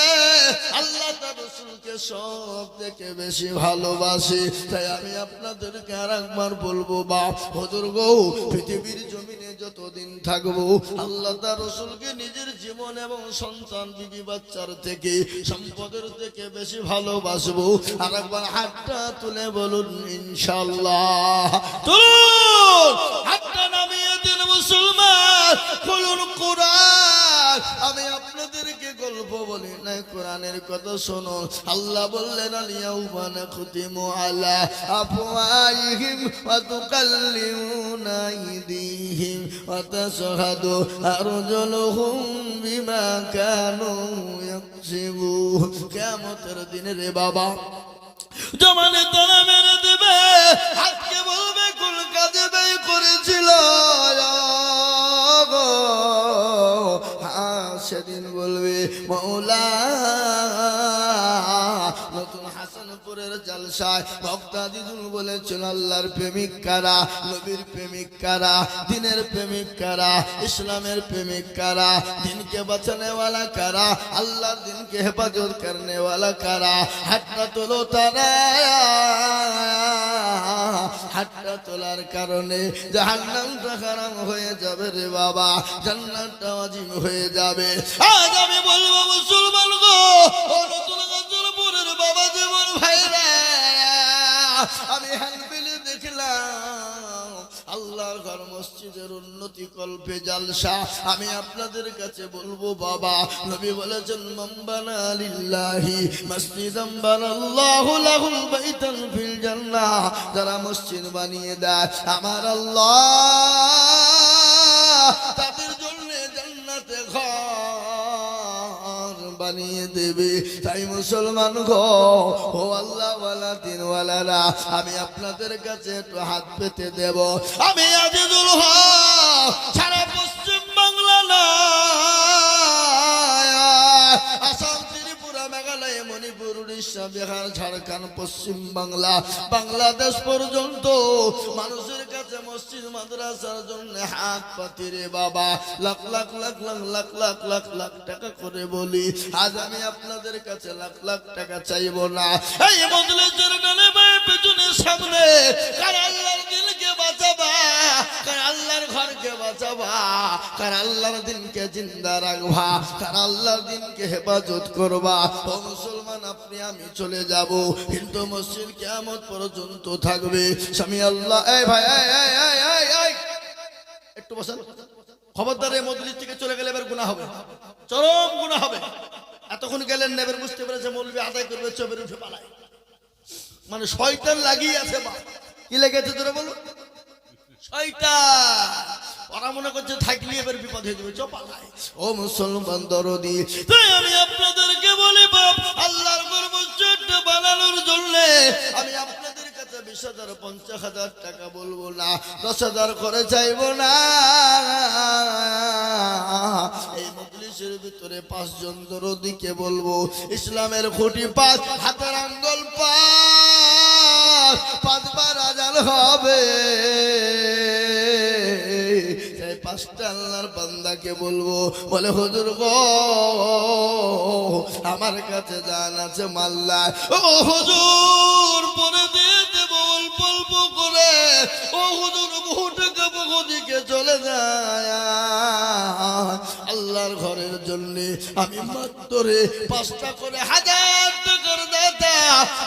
আল্লাহ তার রাসূলকে সব থেকে বেশি ভালোবাসে। তাই আমি আপনাদেরকে আর একবার বলবো বাপ হুজুর গো, পৃথিবীর জমিনে যতদিন থাকবো আল্লাহ তার রাসূলকে নিজের জীবন এবং সন্তান, বিবি, বাচ্চার থেকে, সম্পদের থেকে বেশি ভালোবাসবো। আর একবার হাতটা তুলে বলুন ইনশাআল্লাহ। তুলুন হাতটা নামিয়ে দিন মুসলমান, বলুন কোরআন। আমি আপনাদেরকে গল্প বলি না, কোরআনের কথা শুনুন। আল্লাহ বললেন আল-ইয়াউমা নাখতিমু আলা আফওয়াহিহিম ওয়া তুকাল্লিমুনা আইদিহিম ওয়া তাশহাদু আরজুলুহুম বিমা কানু ইয়াকসিবুন। কিয়ামতের দিনে রে বাবা জমানে তারা মেরে দেবে, হাতকে বলবে কোন কাজে ব্যয় করেছিল। সেদিন বলবে মৌলা। নতুন হাসানপুরের জলসায় বক্তা দিদুল বলেছিল আল্লাহর প্রেমিক কারা, নবীর প্রেমিক কারা, দিনের প্রেমিক কারা, ইসলামের প্রেমিক কারা, দিনকে বাঁচানে ওয়ালা কারা, আল্লাহর দিনকে হেফাজত করনে ওয়ালা কারা? হাতটা তোলো তারা। হাতটা তোলার কারণে জাহান্নামটা হারাম হয়ে যাবে রে বাবা, জান্নাতটা ওয়াজিব হয়ে যাবে। আজ আমি বলবো মুসলমান গো, ও নতুন গাজীপুরের বাবা জীবন ভাইরা, আমি হানবিলে দেখলাম আল্লাহর ঘর মসজিদের উন্নতি কল্পে জালসা। আমি আপনাদের কাছে বলবো বাবা, নবী বলেছেন মান বানা লিল্লাহি মসজিদান বানাল্লাহু লাহুল বাইতান ফিল জান্নাহ। যারা মসজিদ বানিয়ে দেয় আমার আল্লাহ তাদের জন্য জান্নাতে ঘর বানিয়ে দেবে। তাই মুসলমান গো, ও আল্লাহ ওয়ালা দিনওয়ালারা, আমি আপনাদের কাছে একটু হাত পেতে দেব। আমি আজিজুল হক সারা পশ্চিম বাংলা নয়, আসাম, ত্রিপুরা, মেঘালয়, মণিপুর, উড়িষ্যা, বিহার, ঝাড়খণ্ড, পশ্চিম বাংলা, বাংলাদেশ পর্যন্ত মানুষের কাছে মসজিদ মাদ্রাসার জন্য হাত পাতি রে বাবা, লাখ লাখ লাখ লাখ লাখ লাখ লাখ লাখ টাকা করে বলি। আজ আমি আপনাদের কাছে লাখ লাখ টাকা চাইবো না। এই মজলিসের ডানে বায়ে পেছনে সামনে কার আল্লাহর দিনকে বাঁচাবা, কার আল্লাহর ঘরকে বাঁচাবা, কার আল্লাহর দিনকে জিন্দা রাখবা, কার আল্লাহর দিনকে হেফাজত করবা। ও মুসলমান, আপনি আমি চলে যাব, কিন্তু মসজিদ কিয়ামত পর্যন্ত থাকবে। স্বামী আল্লাহ, এই ভাই একটু বসেন। খবরদার, এই মজলিস থেকে চলে গেলে এবার গুনাহ হবে, চরম গুনাহ হবে। এতক্ষণ গেলেন নেবের, বুঝতে পেরেছে মৌলবি আদায় করবে, চোখের উঠে পালায়। মানে শয়তান লাগিয়ে আছে। বা কি লেগেছে তোরা বলো? শয়তান। ওরা মনে করছে থাকলে এবার বিপদ হয়ে যাবে, চপালায়। ও মুসলমান দরদি, তাই আমি আপনাদেরকে বলি বাপ, আল্লাহর ঘর মসজিদটা বানানোর জন্য আমি আপনাদের কাছে 20,000 50,000 টাকা বলবো না, 10,000 করে চাইবো না। এই মজলিসের ভিতরে 5 জন দরদিকে বলবো, ইসলামের খুঁটি 5, হাতের আঙ্গুল 5, 5 বার আজান হবে। সেই 5টা আল্লাহর বান্দাকে বলবো, বলে হুজুর গো, আমার কাছে জান আছে মাল্লা, ও হুজুর পরে দিয়ে দেব অল্প অল্প করে। ও হুজুর বহু টাকা বহু দিকে চলে যায় আল্লাহর ঘরের জন্য। আমি মাত্র 5টা করে 1000 টাকার দাতা,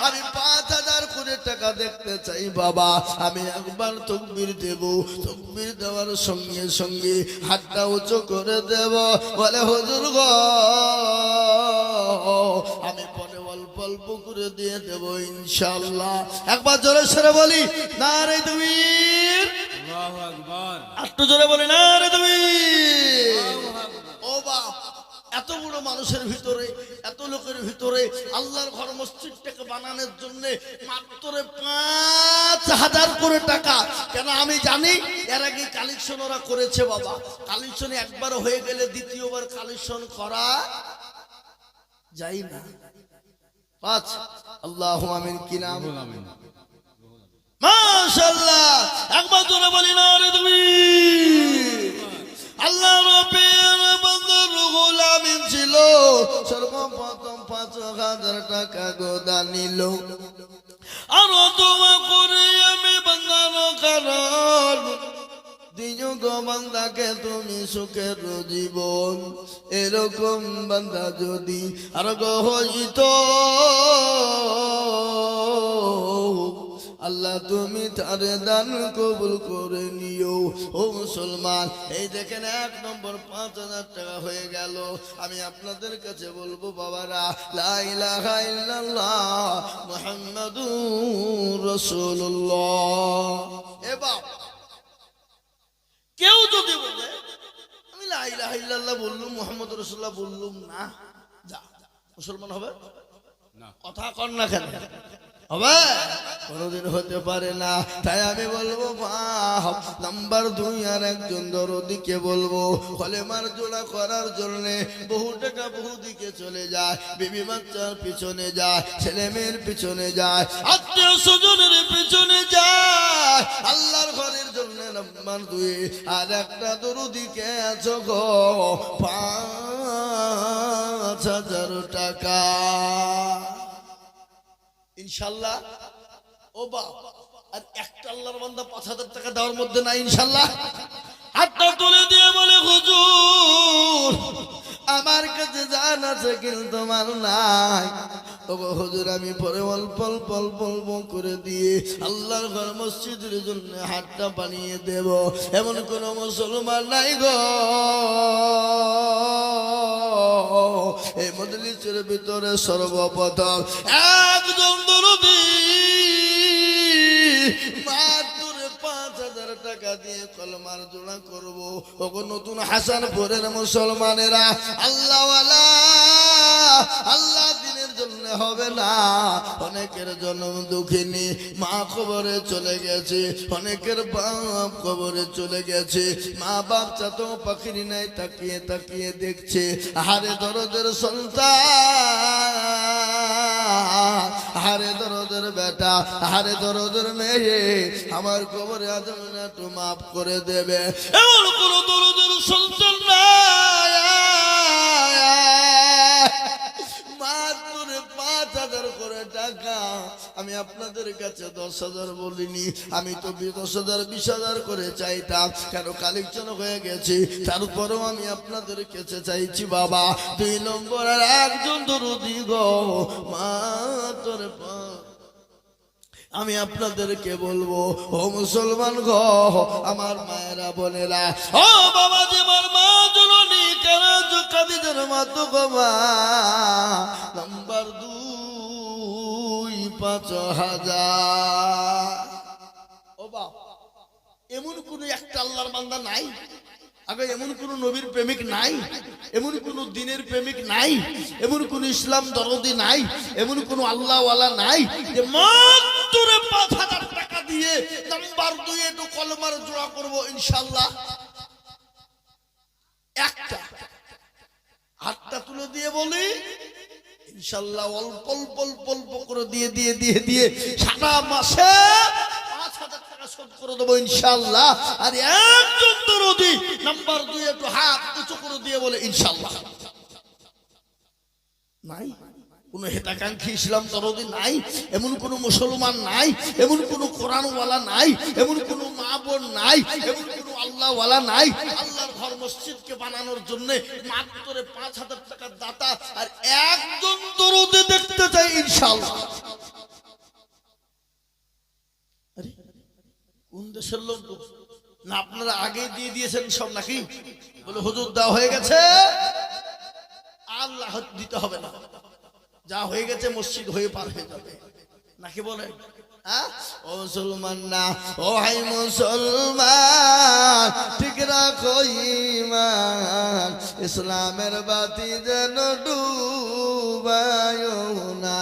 আমি 5,000 করে টাকা দেখতে চাই বাবা। আমি একবার তাকবীর দেব, তাকবীর দেওয়ার সঙ্গে সঙ্গে হাতটা উঁচু করে দেব, বলে হুজুর গো, আমি পরে অল্প অল্প করে দিয়ে দেব ইনশাআল্লাহ। একবার জোরে সরে বলি নারে তাকবীর, আল্লাহু আকবার। একটু জোরে বলি নারে তাকবীর। ও বাপ, এত বড় মানুষের ভিতরে, এত লোকের ভিতরে আল্লাহর ঘর মসজিদটাকে বানানোর জন্য মাত্র 5,000 করে টাকা। কেন আমি জানি এর আগে কালেকশন ওরা করেছে বাবা। কালেকশন একবার হয়ে গেলে দ্বিতীয়বার কালেকশন করা যায় না। 5 আল্লাহু আমিন। কি নাম? মাশাআল্লাহ। একবার জোরে বলি না রে তুমি। আল্লাহ রাব্বির বান্দার রুহুল আমিন ছিল, সর্বপ্রথম 5,000 টাকা গোদা নিল। আর দোয়া করে আমি বান্দার কারণ দিও গো বান্দাকে তুমি সুখের জীবন। এরকম বান্দা যদি আর গো হইতো, আল্লাহ তুমি তার দান কবুল করে নিও। ও মুসলমান, এই দেখেন 1 নম্বর 5,000 টাকা হয়ে গেল। আমি আপনাদের কাছে বলবো বাবারা, লা ইলাহা ইল্লাল্লাহ মুহাম্মাদুর রাসূলুল্লাহ। এ বাপ, কেউ যদি বলে আমি লা ইলাহা ইল্লাল্লাহ বললুম, মুহাম্মাদুর রাসূলুল্লাহ বললুম না, যা মুসলমান হবে না? কথা কর না কেন? হবে? কোনদিন হতে পারে না। তাই আমি বলবো বাপ, নাম্বার 2 আর একজন দরদিকে বলবো, কলেমার জোড়া করার জন্য বহু টাকা বহু দিকে চলে যায়, বিবি বাচ্চার পিছনে যায়, ছেলে মেয়ের পিছনে যায়, আত্মীয় স্বজনের পিছনে যায়। আল্লাহর ঘরের জন্য নাম্বার 2 আর একটা দরদিকে আছো গো 5,000 টাকা ইনশাল্লাহ। ও বাপ, আর একটা আল্লাহর বান্দা 5,000 টাকা দেওয়ার মধ্যে নাই ইনশাল্লাহ। হাতটা তুলে দিয়ে বলে হুজুর আমার কাছে জান আছে কিন্তু মাল নাই। ওগো হুজুর, আমি পরে অল্প অল্প অল্প অল্প করে দিয়ে আল্লাহর ঘর মসজিদের জন্য হাতটা বানিয়ে দেব, এমন কোন মুসলমান নাই গো। এই মজলিসের ভিতরে সর্বপ্রথম একজন দরদি মাত্র 5,000 টাকা দিয়ে কলমার জোড়া করব। ওগো নতুন হাসানপুরের মুসলমানেরা, আল্লাহওয়ালা, আল্লাহ দিনের জন্য হবে না। অনেকের জন্ম দুঃখিনী মা কবরে চলে গেছে, অনেকের বাপ কবরে চলে গেছে, মা বাপ চাতো পাখিরি নাই তাকিয়ে তাকিয়ে দেখছে। আহারে দরদের সন্তান, হারে দরদের বেটা, হারে দরদের মেয়ে, আমার কবরে আজামিন একটু মাফ করে দেবে। এমন কোন দরদের সন্তান নাই। মাত্র 5,000 করে টাকা। আমি আপনাদের কাছে 10,000 বলিনি, আমি তো 10,000 20,000 করে চাইতাম, কেন কালেকশন হয়ে গেছে। তারপরেও আমি আপনাদের কাছে চাইছি বাবা 2 নম্বরের একজন দরদি গো মাত্র। আমি আপনাদেরকে বলবো ও মুসলমান গো, আমার মায়েরা বোনেরা, ও বাবা যে আমার মা জননী কেন খাদিজার মা তো গো মা, নাম্বার 2 5,000। ও বাবা, এমন কোন একটা আল্লাহর বান্দা নাই, আগে এমন কোন নবীর প্রেমিক নাই, এমন কোন দিনের প্রেমিক নাই, এমন কোন ইসলাম দরদি নাই, এমন কোন আল্লাহওয়ালা নাই যে মাত্র 5,000 টাকা দিয়ে নাম্বার 2 একটু কলমার জোড়া করবো ইনশাআল্লাহ। একটা হাতটা তুলে দিয়ে বলি ইনশাআল্লাহ, অল্প অল্প অল্প অল্প করে দিয়ে দিয়ে দিয়ে দিয়ে সারা মাসে 5,000 টাকা শোধ করে দেবো ইনশাআল্লাহ। আর একজন দরদি নাম্বার 2 একটু হাত উঁচু করে দিয়ে বলে ইনশাআল্লাহ। নাই কোন হেতাকাঙ্ক্ষী ইসলাম দরদি নাই, এমন কোন মুসলমান নাই, এমন কোন কোরআনওয়ালা নাই, এমন কোন মা বোন নাই, এমন কোন আল্লাহওয়ালা নাই। আল্লাহর ঘর মসজিদকে বানানোর জন্য মাত্র 5,000 টাকার দাতা আর একজন দরদি দেখতে চাই ইনশাআল্লাহ। আরে কোন দেশের লোক না, আপনারা আগে দিয়ে দিয়েছেন সব নাকি? বলে হুজুর দেওয়া হয়ে গেছে, আল্লাহ দিতে হবে না, যা হয়ে গেছে মসজিদ হয়ে পার হয়ে যাবে নাকি বলেন? ও মুসলমান না, ও হাই মুসলমান, ঠিক রাখো ঈমান, ইসলামের বাতি যেন ডুবায়ো না।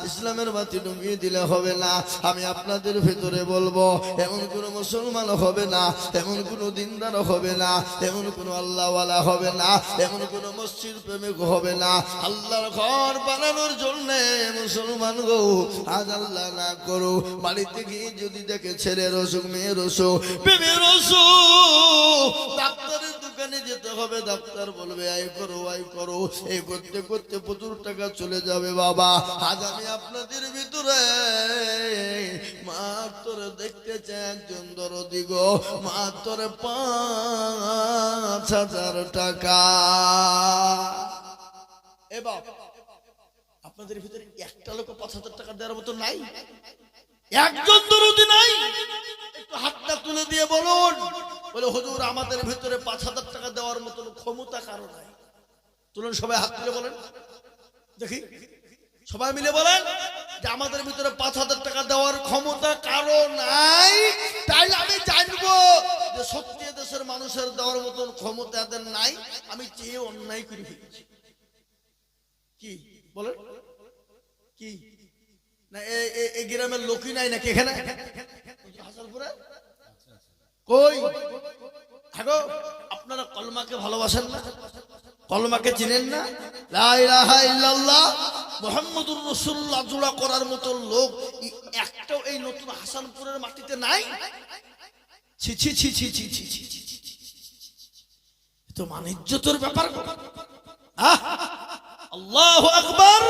ইসলামের বাতি ডুবিয়ে দিলে হবে না। আমি আপনাদের ভেতরে বলবো এমন কোন মুসলমান হবে না, এমন কোন দিনদার হবে না, এমন কোন আল্লাহওয়ালা হবে না, এমন কোন মসজিদ প্রেমিক হবে না। আল্লাহর ঘর বানানোর জন্য মুসলমান গো আজ আল্লাহ না করো, বাড়িতে গিয়ে যদি দেখে ছেলের অসুখ, মেয়ের অসুখ, প্রেমের অসুখ, ডাক্তারের দোকানে যেতে হবে, ডাক্তার বলবে আই করো আই করো, এই করতে করতে প্রচুর টাকা চলে যাবে বাবা। আজ আমি আপনাদের ভিতরে মাত্র দেখতে চাই একজন দরদি গো মাত্র 5,000 টাকা। এ বাবা, আপনাদের ভিতরে একটা লোক 5,000 টাকা দেওয়ার মতো নাই? একজন দরদি নাই? একটু হাতটা তুলে দিয়ে বলুন, বলে হুজুর আমাদের ভিতরে 5,000 টাকা দেওয়ার মতো ক্ষমতা কারো নাই। তুলুন সবাই হাত তুলে বলেন দেখি, সবাই মিলে বলেন যে আমাদের ভিতরে 5,000 টাকা দেওয়ার ক্ষমতা কারো নাই। তাই আমি জানবো যে সত্যি দেশের মানুষের দেওয়ার মতন ক্ষমতা এদের নাই, আমি চেয়ে অন্যায় করে ফেলেছি। কি বলেন? কি না এই গ্রামের লোকই নাই নাকি এখানে হাসানপুরে? কই হাগো, আপনারা কলমাকে ভালোবাসেন না? কলমাকে চিনেন না? লা ইলাহা ইল্লাল্লাহ মুহাম্মাদুর রাসূলুল্লাহ জোড়া করার মতো লোক একটাও এই নতুন হাসানপুরের মাটিতে নাই। ছি ছি ছি ছি ছি ছি ছি, তো মান ইজ্জতের ব্যাপার। আল্লাহু আকবার।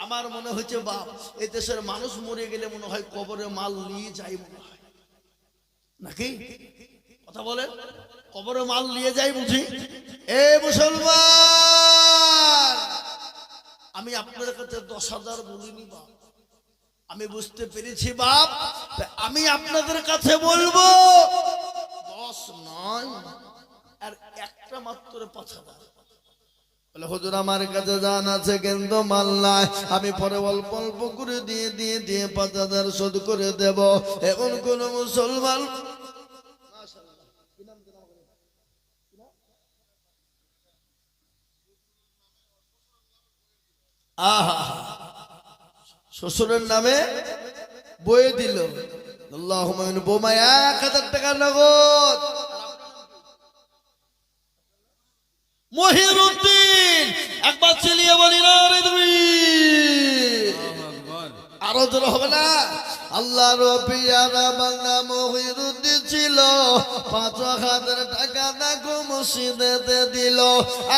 আমার মনে হচ্ছে বাপ, এই দেশের মানুষ মরে গেলে মনে হয় কবরে মাল নিয়ে যায় মনে হয় নাকি? কথা বলেন, কবরে মাল নিয়ে যায় বুঝি? এ মুসলমান, আমি আপনাদের কাছে 10,000 বলিনি বাপ, আমি বুঝতে পেরেছি বাপ। আমি আপনাদের কাছে বলবো 10 নয়, আর একটা মাত্র 5,000। বলে হুজুর আমার কাছে জান আছে কিন্তু মাল নাই, আমি পরে অল্প অল্প করে দিয়ে দিয়ে দিয়ে 5,000 শোধ করে দেব। এমন কোন মুসলমান শ্বশুরের নামে বয়ে দিল, আল্লাহুম্মা বোমা 1,000 টাকা নগদ। মহিরুদ্দিন একবার চিলিয়ে বলি না রে তুমি। আরো জোর হবে না। আল্লাহ রবিয়ারা বাংলা মহিরুদ্দিন ছিল ৫,০০০ টাকা দেখো মসজিদেতে দিল।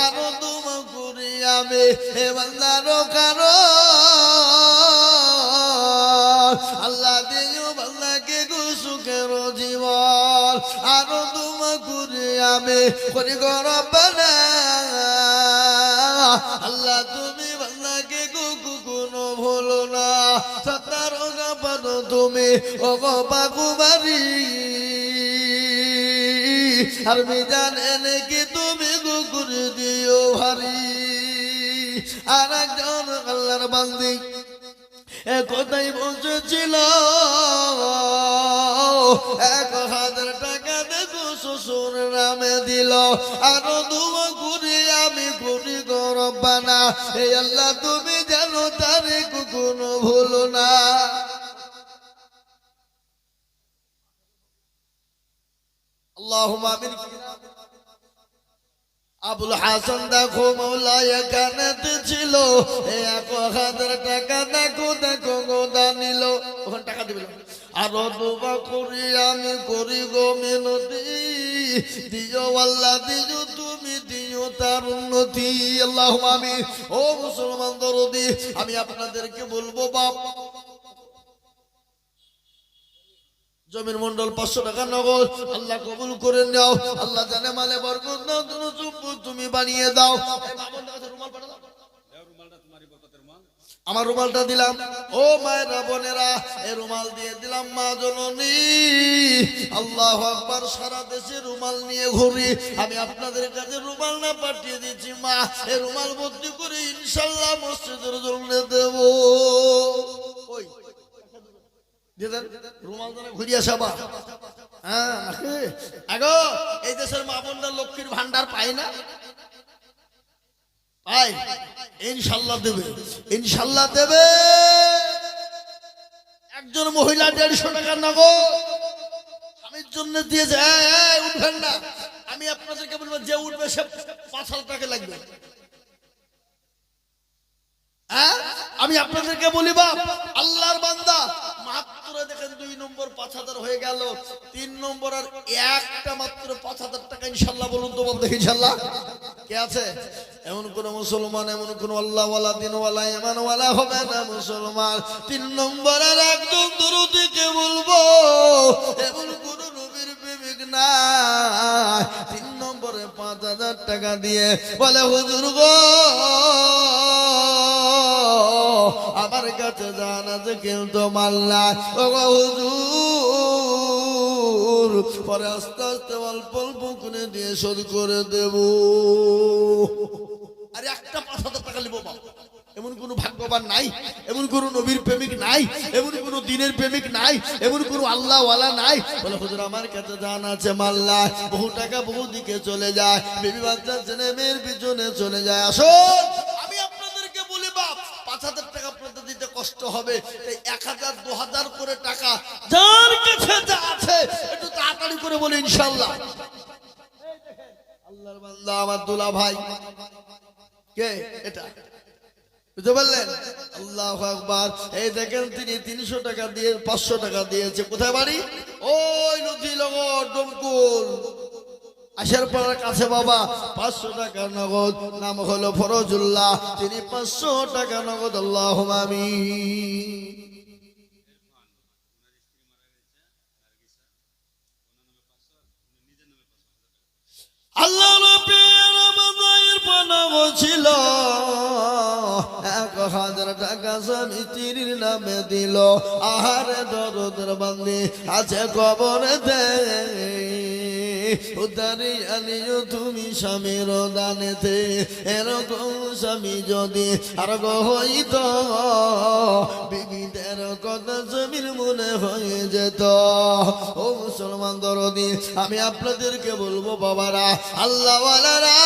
আরো দুমা করি আমি এ বাংলারও কারো আল্লাহ দিও বাংলাকে সুখের জীবন। আরো দুমা করি আমি করি গরবানা আল্লাহ তুমি বাংলাকে কোনো ভুলো না। সত্তার গাপান তুমি ও বাকুমারি আর মিজান এনে কি তুমি কুকুর দিও ভারী। আর একজন আল্লাহর বান্দি কোথায় বসেছিল ১,০০০ টাকা দেখো শ্বশুর নামে দিল। আরো দুয়া করি আমি করি গরবানা হে আল্লাহ তুমি জানো তারে কোনো ভুলো না। আল্লাহুম্মা আমিন। আবুল হাসান দেখো মৌলা এখানেতে ছিল ১,০০০ টাকা দেখো দেখো গোদা নিল। ওখানে টাকা দিবে আরো দোয়া করি আমি করি গো মিনতি দিও আল্লাহ দিও তুমি দিও তার উন্নতি। আল্লাহুম্মা আমিন। ও মুসলমান দরদি আমি আপনাদেরকে বলবো বাপ জমির মন্ডল ৫০০ টাকা নগদ আল্লাহ কবুল করে নাও। আল্লাহ জানে মালে বরকত দাও তুমি বানিয়ে দাও। আমার রুমালটা দিলাম ও মায়েরা বোনেরা এই রুমাল দিয়ে দিলাম মা জননী। আল্লাহু আকবার। সারা দেশে রুমাল নিয়ে ঘুরি আমি আপনাদের কাছে রুমাল না পাঠিয়ে দিচ্ছি মা এই রুমাল ভর্তি করে ইনশাআল্লাহ মসজিদের জন্য দেব। ওই রুমাল দানা ঘুরিয়া সবা হ্যাঁ আগো এই দেশের মা বোনরা লক্ষ্মীর ভান্ডার পায় না পায় ইনশাআল্লাহ দেবে ইনশাআল্লাহ দেবে। একজন মহিলা ১৫০ টাকা নগদ স্বামীর জন্য দিয়েছে। উঠবেন না আমি আপনাদেরকে বলবো যে উঠবে সে ৫,০০০ টাকা লাগবে। আমি আপনাদেরকে বলি বাপ আল্লাহর বান্দা মাত্র দেখেন ২ নম্বর ৫,০০০ হয়ে গেল। ৩ নম্বর আর একটা মাত্র ৫,০০০ টাকা ইনশাআল্লাহ বলুন তো বাপ দেখি ইনশাআল্লাহ কে আছে? এমন কোন মুসলমান এমন কোন আল্লাহওয়ালা দিনওয়ালা ইমানওয়ালা হবে না মুসলমান। ৩ নম্বর আর একদম দরদিকে বলবো এমন কোন নবীর প্রেমিক না ৩ নম্বরে ৫,০০০ টাকা দিয়ে বলে হুজুর গো আমার কাছে জানা যে কেউ তো মাল্লা ও হুজুর পরে আস্তে আস্তে অল্প অল্প করে দিয়ে শোধ করে দেব। আরে একটা ৫,০০০ টাকা নিব বাবা এমন কোন ভাগ্যবান নাই এমন কোন নবীর প্রেমিক নাই এমন কোন দিনের প্রেমিক নাই এমন কোন আল্লাহওয়ালা নাই বলে হুজুর আমার কাছে জান আছে মাল্লা বহু টাকা বহু দিকে চলে যায় বেবি বাচ্চা ছেলে মেয়ের পিছনে চলে যায়। আসুন আমি আপনাদেরকে বলি বাপ ৫,০০০ টাকা আপনাদের দিতে কষ্ট হবে ১,০০০ ২,০০০ করে টাকা যার কাছে যা আছে একটু তাড়াতাড়ি করে বলি ইনশাআল্লাহ। আল্লাহর বান্দা আমার দুলা ভাই কে এটা বুঝতে পারলেন? আল্লাহু আকবার। এই দেখেন তিনি ৩০০ টাকা দিয়ে ৫০০ টাকা দিয়েছে। কোথায় বাড়ি? ওই নদী লগর ডমকুল আসার পর কাছে বাবা ৫০০ টাকা নগদ নাম হলো ফরজুল্লাহ তিনি ৫০০ টাকা নগদ আল্লাহুম্মা আমিন। আল্লাহ নবীর বাজায়ের পানাহ ছিল ১,০০০ টাকা স্বামীর নামে দিল। আহারে দরদের বান্দি আছে কবরেতে উদ্ধারি আনিও তুমি স্বামীর দানেতে। এরকম স্বামী যদি আর হইত বিবিদের কথা স্বামীর মনে হয়ে যেত। ও মুসলমান দরদি আমি আপনাদেরকে বলবো বাবারা আল্লাহওয়ালারা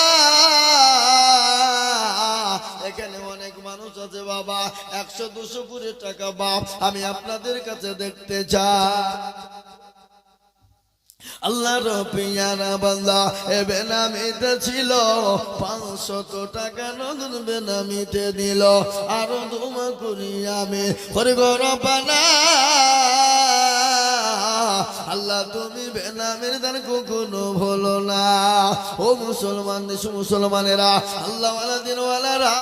এখানে অনেক মানুষ আছে বাবা ১০০-২০০ করে টাকা বাপ আমি আপনাদের কাছে দেখতে চাই। আল্লাহর পিয়ারা বান্দা এ বেনামিতে ছিল 500 টাকা নগদ বেনামিতে দিল আরো দোয়া করি আমি করে গরবানা আল্লাহ তুমি বেনামের দান কখনো ভুলো না ও মুসলমানেরা আল্লাহ ওয়ালা দিনওয়ালারা